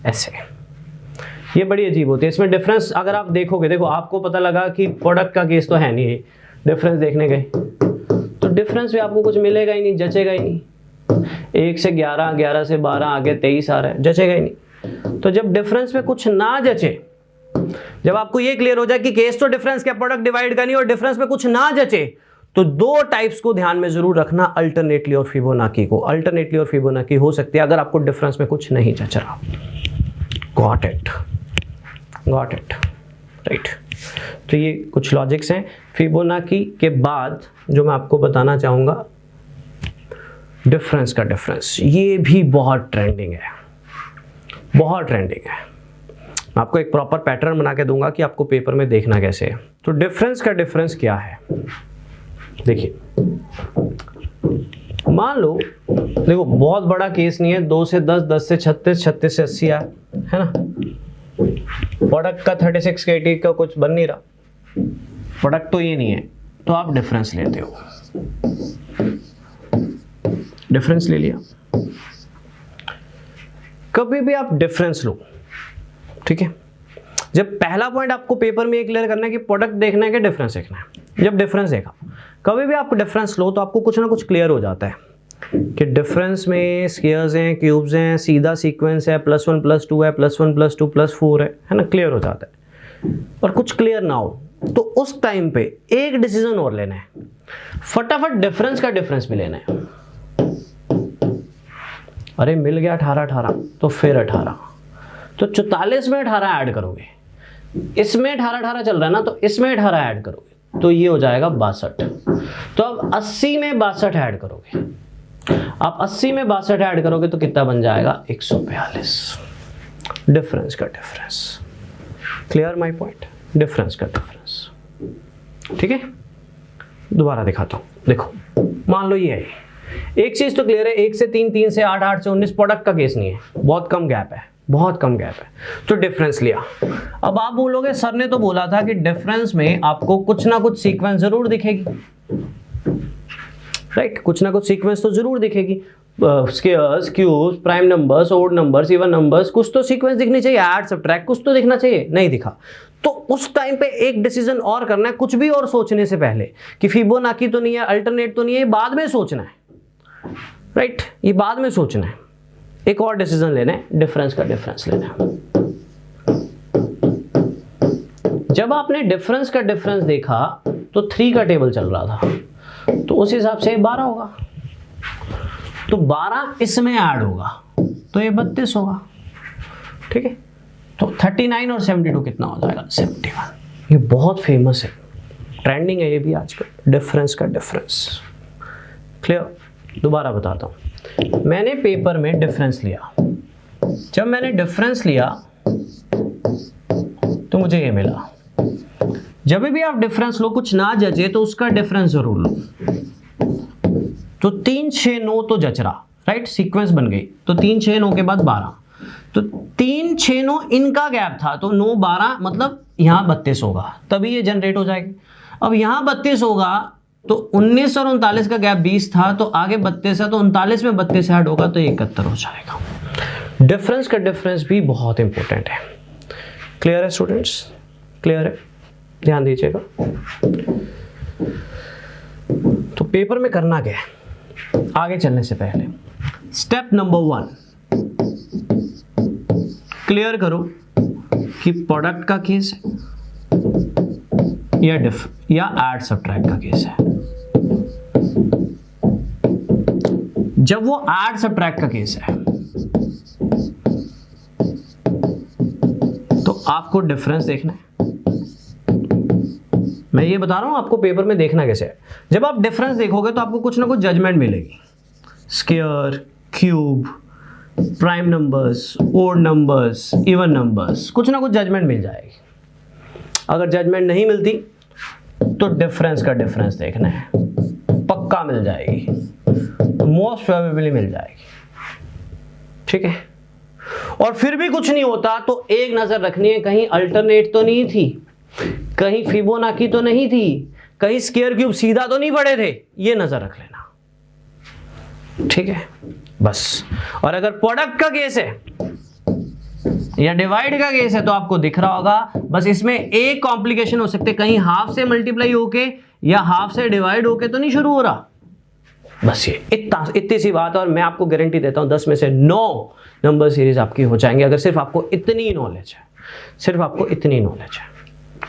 Speaker 1: ऐसे। ये बड़ी अजीब होती है। इसमें डिफरेंस अगर आप देखोगे, देखो आपको पता लगा कि प्रोडक्ट का केस तो है नहीं, डिफरेंस देखने गए तो डिफरेंस भी आपको कुछ मिलेगा ही नहीं, जचेगा ही नहीं। 1 से 11, 11 से 12 आगे 23 आ रहा है, जचेगा ही नहीं। तो जब डिफरेंस में कुछ ना जचे, जब आपको ये क्लियर हो जाए कि केस तो डिफरेंस क्या, प्रोडक्ट डिवाइड का नहीं, और डिफरेंस में कुछ ना जचे, तो दो टाइप्स को ध्यान में जरूर रखना, अल्टरनेटली और फिबोनाची को। अल्टरनेटली और फिबोनाची हो सकती है अगर आपको डिफरेंस में कुछ नहीं जच रहा। Got it right. तो ये कुछ लॉजिक्स हैं। फिबोनाची के बाद जो मैं आपको बताना चाहूँगा, डिफरेंस का डिफरेंस, ये भी बहुत ट्रेंडिंग है। मैं आपको एक प्रॉपर पैटर्न बना के दूंगा कि आपको पेपर में देखना कैसे है। तो डिफरेंस का डिफरेंस क्या है, देखिए मान लो, देखो बहुत बड़ा केस नहीं है, 2 से 10, 10 से 36, 36 से 80 है ना। प्रोडक्ट का 36 के 80 का कुछ बन नहीं रहा, प्रोडक्ट तो ये नहीं है, तो आप डिफरेंस लेते हो। डिफरेंस ले लिया, कभी भी आप डिफरेंस लो, ठीक है। जब पहला पॉइंट आपको पेपर में ये क्लियर करना है कि प्रोडक्ट देखना है कि डिफरेंस देखना है। जब डिफरेंस देखा, कभी भी आप डिफरेंस लो तो आपको कुछ ना कुछ क्लियर हो जाता है कि डिफरेंस में स्क्वायर्स हैं, क्यूब्स हैं, सीधा सीक्वेंस है, +1 +2 है, +1 +2 +4 है ना, क्लियर हो जाता है। और कुछ क्लियर ना हो तो उस टाइम पे एक डिसीजन और लेना है, फटाफट डिफरेंस का डिफरेंस भी लेना है। अरे मिल गया 18 तो फिर 18, तो 44 में 18 ऐड करोगे, इसमें 18 चल रहा है ना, तो इसमें 18 ऐड करोगे तो ये हो जाएगा 62। तो अब 80 में 62 ऐड करोगे, आप 80 में 62 ऐड करोगे तो कितना बन जाएगा 142। डिफरेंस का difference, clear my point, difference का डिफरेंस, ठीक है। दोबारा दिखाता हूं, देखो मान लो ये है, एक चीज तो क्लियर है, 1 से 3, 3 से 8, 8 से 19 प्रोडक्ट का केस नहीं है, बहुत कम गैप है, तो डिफरेंस लिया। अब आप बोलोगे सर ने तो बोला था कि डिफरेंस में आपको कुछ ना कुछ सीक्वेंस जरूर दिखेगी, राइट, कुछ ना कुछ सीक्वेंस तो जरूर दिखेगी, squares, cubes, prime numbers, odd numbers, even numbers, कुछ तो सीक्वेंस दिखनी चाहिए, ऐड सब्ट्रैक्ट कुछ तो दिखना चाहिए, नहीं दिखा। तो उस टाइम पे एक डिसीजन और करना है, कुछ भी और सोचने से पहले कि फिबोनाची तो नहीं है, अल्टरनेट तो नहीं है, ये बाद में सोचना है, राइट, ये बाद में सोचना है। एक और डिसीजन लेना है, डिफरेंस का डिफरेंस लेना है। जब आपने डिफरेंस का डिफरेंस देखा तो 3 का टेबल चल रहा था, तो उस हिसाब से 12 होगा, तो 12 इसमें ऐड होगा तो ये 32 होगा, ठीक है। तो 39 और 72 कितना हो जाएगा 71। ये बहुत फेमस है, ट्रेंडिंग है ये भी आजकल, डिफरेंस का डिफरेंस, क्लियर। दोबारा बताता हूं, मैंने पेपर में डिफरेंस लिया, जब मैंने डिफरेंस लिया तो मुझे ये मिला। जब भी आप डिफरेंस लो, कुछ ना जचे तो उसका डिफरेंस जरूर लो। तो 3 6 9 तो जच रहा, राइट, सीक्वेंस बन गई, तो 3 6 9 के बाद 12, तो 3 6 9 इनका गैप था, तो 9 12 मतलब यहां 32 होगा, तभी ये जनरेट हो जाएगी। अब यहां 32 होगा तो 19 और 39 का गैप 20 था, तो आगे 32 है, तो 39 में 32 ऐड होगा तो 71 हो जाएगा। डिफरेंस का डिफरेंस भी बहुत इंपॉर्टेंट है, क्लियर है स्टूडेंट्स, क्लियर है, ध्यान दीजिएगा। तो पेपर में करना क्या है, आगे चलने से पहले स्टेप नंबर 1, क्लियर करो कि प्रोडक्ट का केस है या ऐड सब्ट्रैक्ट का केस है। जब वो ऐड सब्ट्रैक्ट का केस है तो आपको डिफरेंस देखना है। मैं ये बता रहा हूं आपको पेपर में देखना कैसे है। जब आप डिफरेंस देखोगे तो आपको कुछ ना कुछ जजमेंट मिलेगी। Square, cube, prime numbers, odd numbers, even numbers, कुछ ना कुछ जजमेंट मिल जाएगी। अगर जजमेंट नहीं मिलती तो डिफरेंस का डिफरेंस देखना है, पक्का मिल जाएगी, मोस्ट प्रोबेबली मिल जाएगी। ठीक है, और फिर भी कुछ नहीं होता तो एक नजर रखनी है, कहीं अल्टरनेट तो नहीं थी, कहीं फिबोनाची तो नहीं थी, कहीं स्क्वायर क्यूब सीधा तो नहीं पड़े थे, ये नजर रख लेना। ठीक है बस। और अगर प्रोडक्ट का केस है या डिवाइड का केस है तो आपको दिख रहा होगा, बस इसमें एक कॉम्प्लिकेशन हो सकते, कहीं हाफ से मल्टीप्लाई होके या हाफ से डिवाइड होके तो नहीं शुरू हो रहा। बस ये इतनी सी बात है, और मैं आपको गारंटी देता हूं 10 में से 9 नंबर सीरीज आपकी हो जाएंगे अगर सिर्फ आपको इतनी नॉलेज है, सिर्फ आपको इतनी नॉलेज है।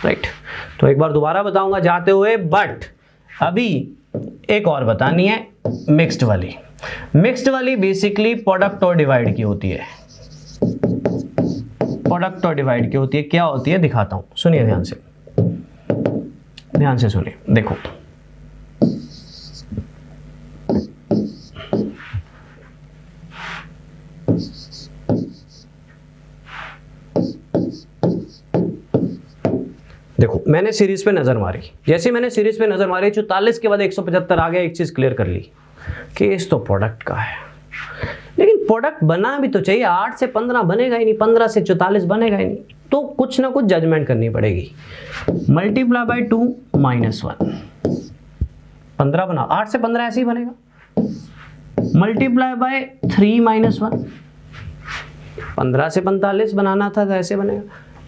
Speaker 1: राइट, तो एक बार दोबारा बताऊंगा जाते हुए, बट अभी एक और बतानी है, मिक्स्ड वाली। मिक्स्ड वाली बेसिकली प्रोडक्ट और डिवाइड की होती है। प्रोडक्ट और डिवाइड की होती है, क्या होती है दिखाता हूं, सुनिए ध्यान से, ध्यान से सुनिए। देखो देखो मैंने सीरीज पे नजर मारी, जैसे मैंने सीरीज पे नजर मारी 44 के बाद 175 आ गया, एक चीज क्लियर कर ली, केस तो प्रोडक्ट का है, लेकिन प्रोडक्ट बना भी तो चाहिए। 8 से 15 बनेगा ही नहीं, 15 से 44 बनेगा ही नहीं, तो कुछ ना कुछ जजमेंट करनी पड़ेगी। मल्टीप्लाई बाय 2 -1, 15 बना, 8 से 15 ऐसे ही बनेगा। मल्टीप्लाई बाय 3 -1, 15 से 45 बनाना था तो ऐसे बनेगा।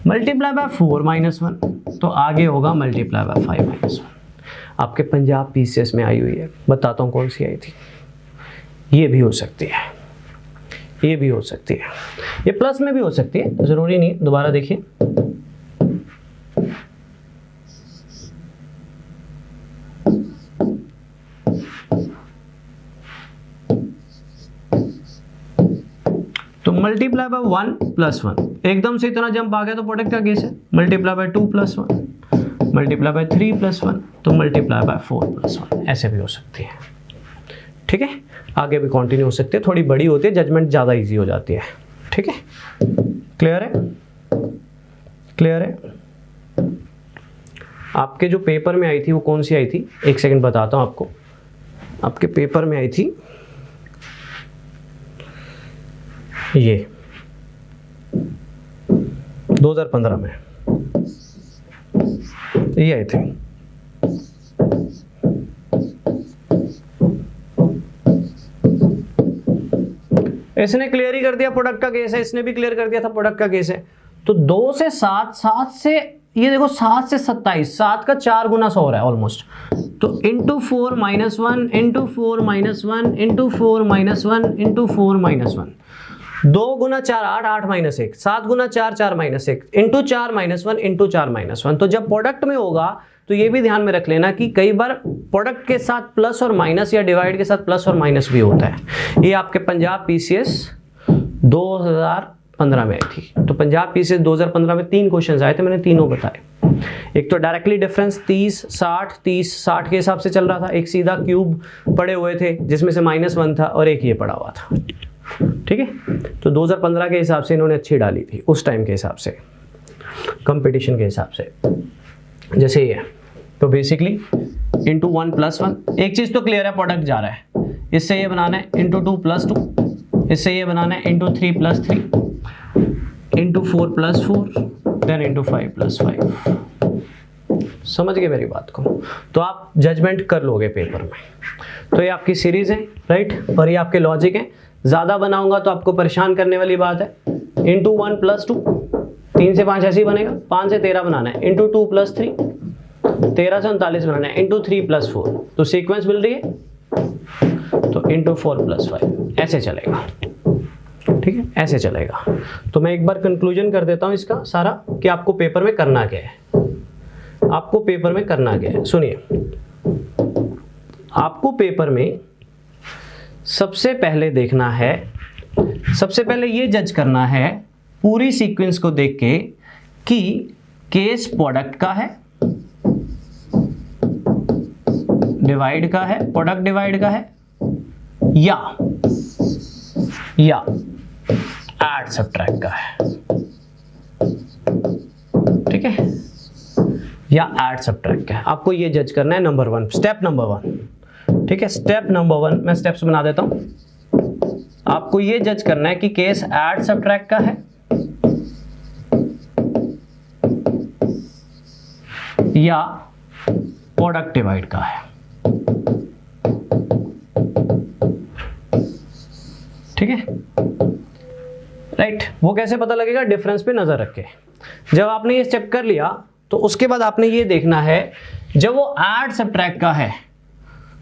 Speaker 1: मल्टीप्लाई बाय 4 -1, तो आगे होगा मल्टीप्लाई बाय 5 -1। आपके पंजाब पीसीएस में आई हुई है, बताता हूँ कौन सी आई थी। ये भी हो सकती है, ये भी हो सकती है, ये प्लस में भी हो सकती है, जरूरी नहीं। दोबारा देखिए, तो मल्टीप्लाई बाय 1 + 1, एकदम से इतना जंप आ गया तो प्रोडक्ट का केस है। मल्टीप्लाई बाय 2 + 1, मल्टीप्लाई बाय 3 + 1, तो मल्टीप्लाई बाय 4 + 1, ऐसे भी हो सकती है। ठीक है, आगे भी कंटिन्यू हो सकती है, थोड़ी बड़ी होती है, जजमेंट ज़्यादा इजी हो जाती है। ठीक है, क्लियर है, क्लियर है। आपके जो पेपर में आई थी वो कौन सी आई थी, एक सेकंड बताता हूँ आपको। आपके पेपर में आई थी ये 2015 में, ये आई थी। इसने क्लियर ही कर दिया प्रोडक्ट का केस है, इसने भी क्लियर कर दिया था प्रोडक्ट का केस है। तो 2 से 7, 7 से ये देखो 7 से 27, 7 का 4 गुना 100 हो रहा है ऑलमोस्ट। तो इंटू 4 -1 इंटू 4 -1 इंटू 4 -1 इंटू 4 -1, 2 गुना 4 8, 8 - 1, 7 गुना 4 4 - 1 इंटू 4 -1 इंटू 4 -1। तो जब प्रोडक्ट में होगा तो ये भी ध्यान में रख लेना कि कई बार प्रोडक्ट के साथ प्लस और माइनस या डिवाइड के साथ प्लस और माइनस भी होता है। ये आपके पंजाब पीसीएस 2015 में आई थी। तो पंजाब पीसीएस 2015 में 3 क्वेश्चन आए थे, मैंने तीनों बताए। एक तो डायरेक्टली डिफरेंस 30 60 के हिसाब से चल रहा था, एक सीधा क्यूब पड़े हुए थे जिसमें से -1 था, और एक ये पड़ा हुआ था। ठीक है, तो 2015 के हिसाब से इन्होंने अच्छी डाली थी, उस टाइम के हिसाब से, कंपटीशन के हिसाब से। जैसे ये तो बेसिकली इंटू 1 + 1, एक चीज तो क्लियर है, प्रोडक्ट जा रहा है, इससे ये बनाना है इंटू 2 + 2, इससे ये बनाना है इंटू 3 + 3, इंटू 4 + 4, देन इंटू 5 + 5। समझ गए मेरी बात को? तो आप जजमेंट कर लोगे पेपर में। तो ये आपकी सीरीज है, राइट, और ये आपके लॉजिक है। ज़्यादा बनाऊंगा तो आपको परेशान करने वाली बात है। इंटू 1 + 2, 3 से 5 ऐसे ही बनेगा, 5 से 13 बनाना है, इंटू 2 + 3, 13 से 39 बनाना है, इंटू 3 + 4। तो सीक्वेंस मिल रही है, तो इंटू 4 + 5 ऐसे चलेगा। ठीक ठीक है, ऐसे चलेगा। तो मैं एक बार कंक्लूजन कर देता हूं इसका सारा कि आपको पेपर में करना क्या है। आपको पेपर में करना क्या है, सुनिए। आपको पेपर में सबसे पहले देखना है, सबसे पहले ये जज करना है पूरी सीक्वेंस को देख के कि केस प्रोडक्ट का है, डिवाइड का है, प्रोडक्ट डिवाइड का है, या ऐड सब्ट्रैक्ट का है। ठीक है, या ऐड सब्ट्रैक्ट का है। आपको ये जज करना है नंबर 1, स्टेप नंबर 1। ठीक है, स्टेप नंबर 1 मैं स्टेप्स बना देता हूं। आपको ये जज करना है कि केस ऐड सब्ट्रैक्ट का है या प्रोडक्ट डिवाइड का है। ठीक है, राइट। वो कैसे पता लगेगा? डिफरेंस पे नजर रख के। जब आपने ये स्टेप कर लिया तो उसके बाद आपने ये देखना है, जब वो ऐड सब्ट्रैक्ट का है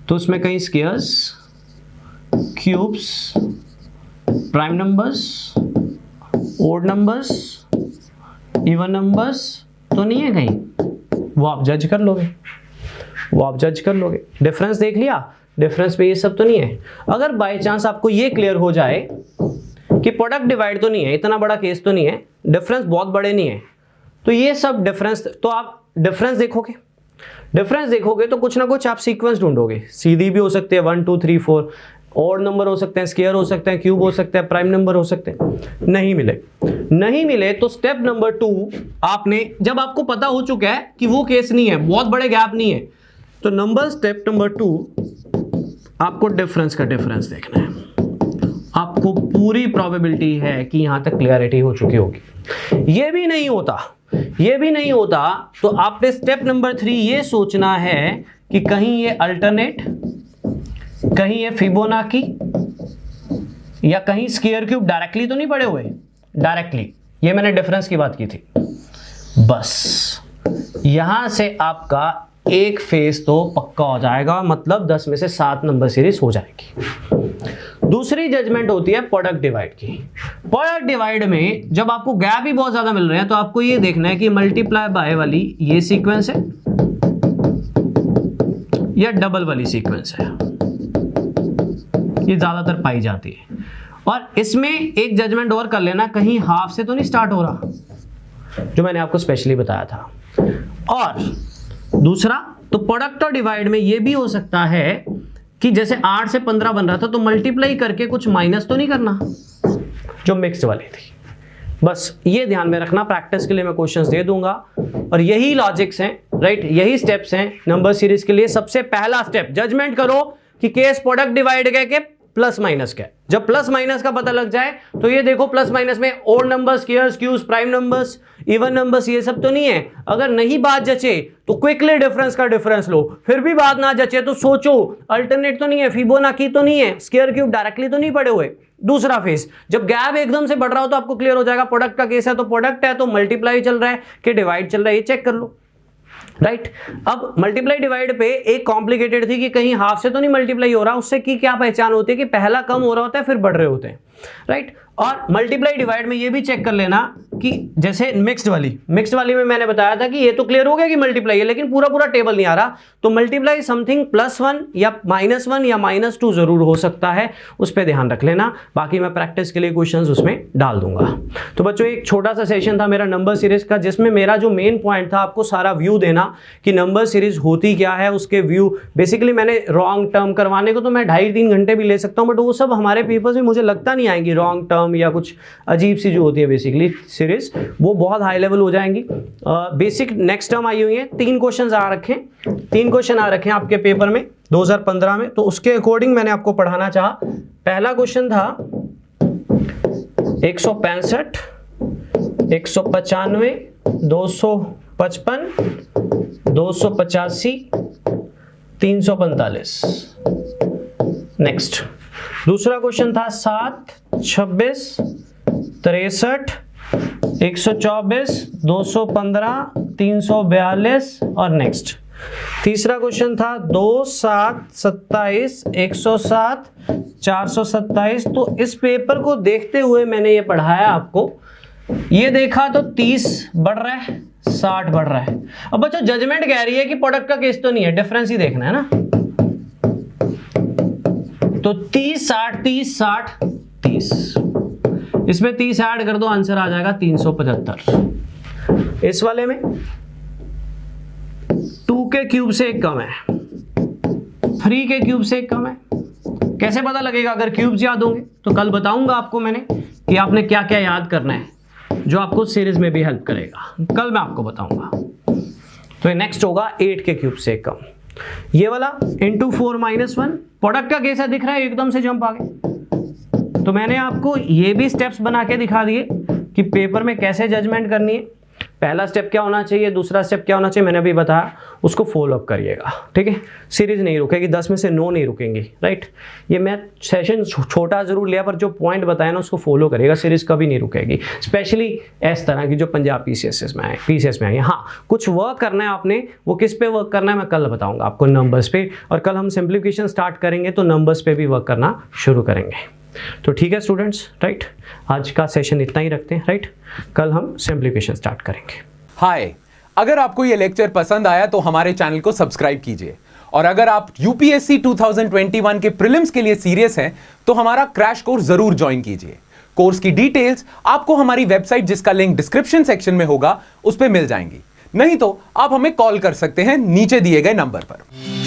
Speaker 1: तो उसमें कहीं squares, cubes, prime numbers, odd numbers, even numbers तो नहीं है कहीं। वो आप जज कर लोगे, वो आप जज कर लोगे। डिफरेंस देख लिया, डिफरेंस पे ये सब तो नहीं है। अगर बाय चांस आपको ये क्लियर हो जाए कि प्रोडक्ट डिवाइड तो नहीं है, इतना बड़ा केस तो नहीं है, डिफरेंस बहुत बड़े नहीं है, तो ये सब डिफरेंस, तो आप डिफरेंस देखोगे, डिफरेंस देखोगे तो कुछ ना कुछ आप सीक्वेंस ढूंढोगे। सीधी भी हो सकते हैं 1 2 3 4, और नंबर हो सकते हैं, स्क्वायर हो सकते हैं, क्यूब हो सकते हैं, प्राइम नंबर हो सकते हैं। नहीं मिले तो स्टेप नंबर 2 आपने, जब आपको पता हो चुका है कि वो केस नहीं है, बहुत बड़े गैप नहीं है, तो स्टेप नंबर 2 आपको डिफरेंस का डिफरेंस देखना है। आपको पूरी प्रोबेबिलिटी है कि यहां तक क्लियरिटी हो चुकी होगी। ये भी नहीं होता तो आपने स्टेप नंबर 3 ये सोचना है कि कहीं ये अल्टरनेट, कहीं ये फिबोनाची, या कहीं स्क्वायर क्यूब डायरेक्टली तो नहीं पड़े हुए। डायरेक्टली, ये मैंने डिफरेंस की बात की थी। बस यहां से आपका एक फेज तो पक्का हो जाएगा, मतलब 10 में से 7 नंबर सीरीज हो जाएगी। दूसरी जजमेंट होती है प्रोडक्ट डिवाइड की। प्रोडक्ट डिवाइड में जब आपको गैप ही बहुत ज्यादा मिल रहे हैं तो आपको ये देखना है कि मल्टीप्लाई बाय वाली ये सीक्वेंस है या डबल वाली सीक्वेंस है। ये ज्यादातर पाई जाती है। और इसमें एक जजमेंट और कर लेना, कहीं हाफ से तो नहीं स्टार्ट हो रहा, जो मैंने आपको स्पेशली बताया था। और दूसरा, तो प्रोडक्ट और डिवाइड में ये भी हो सकता है कि जैसे 8 से 15 बन रहा था तो मल्टीप्लाई करके कुछ माइनस तो नहीं करना, जो मिक्स्ड वाली थी। बस ये ध्यान में रखना, प्रैक्टिस के लिए मैं क्वेश्चंस दे दूंगा। और यही लॉजिक्स हैं, राइट, यही स्टेप्स हैं नंबर सीरीज के लिए। सबसे पहला स्टेप, जजमेंट करो कि केस प्रोडक्ट डिवाइड के प्लस माइनस का। जब प्लस माइनस का पता लग जाए तो ये देखो प्लस माइनस में odd numbers, squares, cubes, prime numbers, even numbers, ये सब तो नहीं है। अगर नहीं बात जचे तो क्विकली डिफरेंस का डिफरेंस लो, फिर भी बात ना जचे तो सोचो अल्टरनेट तो नहीं है, फिबोनाची तो नहीं है, स्क्वायर क्यूब डायरेक्टली तो नहीं पड़े हुए। दूसरा फेज, जब गैप एकदम से बढ़ रहा हो तो आपको क्लियर हो जाएगा प्रोडक्ट का केस है तो प्रोडक्ट है, तो मल्टीप्लाई चल रहा है कि डिवाइड चल रहा है, ये चेक कर लो। राइट, अब मल्टीप्लाई डिवाइड पे एक कॉम्प्लिकेटेड थी कि कहीं हाफ से तो नहीं मल्टीप्लाई हो रहा। उससे की क्या पहचान होती है कि पहला कम हो रहा होता है फिर बढ़ रहे होते हैं। राइट, और मल्टीप्लाई डिवाइड में ये भी चेक कर लेना कि जैसे मिक्स्ड वाली में मैंने बताया था कि ये तो क्लियर हो गया कि मल्टीप्लाई है, लेकिन पूरा टेबल नहीं आ रहा, तो मल्टीप्लाई समथिंग +1 या -1 या -2 जरूर हो सकता है, उस पर ध्यान रख लेना। बाकी मैं प्रैक्टिस के लिए क्वेश्चंस उसमें डाल दूंगा। तो बच्चों, एक छोटा सा सेशन था मेरा नंबर सीरीज का, जिसमें मेरा जो मेन पॉइंट था आपको सारा व्यू देना कि नंबर सीरीज होती क्या है, उसके व्यू। बेसिकली मैंने रॉन्ग टर्म करवाने को तो मैं 2.5-3 घंटे भी ले सकता हूँ, बट वो सब हमारे पेपर्स में मुझे लगता नहीं आएंगी। रॉन्ग टर्म या कुछ अजीब सी जो होती है बेसिकली सीरीज, वो बहुत हाई लेवल हो जाएंगी। बेसिक नेक्स्ट टर्म आई हुई है, 3 क्वेश्चन आ रखे हैं आपके पेपर में 2015 में, तो उसके अकॉर्डिंग मैंने आपको पढ़ाना चाहा। पहला क्वेश्चन था 165, 195, 255, 285, 345। नेक्स्ट दूसरा क्वेश्चन था 7, 26, 63, 124, 215, 342 और नेक्स्ट तीसरा क्वेश्चन था 2, 7, 27, 107, 427। तो इस पेपर को देखते हुए मैंने ये पढ़ाया आपको, ये देखा तो 30 बढ़ रहा है, 60 बढ़ रहा है। अब बच्चों जजमेंट कह रही है कि प्रोडक्ट का केस तो नहीं है, डिफरेंस ही देखना है ना। तो 30, 60, 30, 60, 30, इसमें 30 ऐड कर दो, आंसर आ जाएगा 375। इस वाले में 2 के क्यूब से एक कम है, 3 के क्यूब से एक कम है। कैसे पता लगेगा? अगर क्यूब्स याद होंगे तो कल बताऊंगा आपको मैंने कि आपने क्या क्या याद करना है, जो आपको सीरीज में भी हेल्प करेगा, कल मैं आपको बताऊंगा। तो नेक्स्ट होगा 8 के क्यूब से एक कम, ये वाला इंटू 4 - 1। प्रोडक्ट का कैसा दिख रहा है, एकदम से जंप आ गए। तो मैंने आपको ये भी स्टेप्स बना के दिखा दिए कि पेपर में कैसे जजमेंट करनी है। पहला स्टेप क्या होना चाहिए, दूसरा स्टेप क्या होना चाहिए, मैंने अभी बताया, उसको फॉलो अप करिएगा। ठीक है, सीरीज नहीं रुकेगी, 10 में से 9 नहीं रुकेंगी, राइट। ये मैं सेशन छोटा जरूर लिया, पर जो पॉइंट बताया ना उसको फॉलो करिएगा, सीरीज कभी नहीं रुकेगी। स्पेशली इस तरह की जो पंजाब पीसीएस में आए। हाँ, कुछ वर्क करना है आपने, वो किस पे वर्क करना है मैं कल बताऊंगा आपको, नंबर्स पे। और कल हम सिंप्लीफिकेशन स्टार्ट करेंगे तो नंबर्स पे भी वर्क करना शुरू करेंगे। तो ठीक है स्टूडेंट्स, राइट, आज का सेशन इतना ही रखते हैं, राइट। कल हम सिंप्लीफिकेशन स्टार्ट करेंगे।
Speaker 2: हाय, अगर आपको ये लेक्चर पसंद आया तो हमारे चैनल को सब्सक्राइब कीजिए, और अगर आप यूपीएससी 2021 के प्रीलिम्स के लिए सीरियस हैं तो हमारा क्रैश कोर्स जरूर ज्वाइन कीजिए। कोर्स की डिटेल्स आपको हमारी वेबसाइट, जिसका लिंक डिस्क्रिप्शन सेक्शन में होगा, उस पर मिल जाएंगी। नहीं तो आप हमें कॉल कर सकते हैं नीचे दिए गए नंबर पर।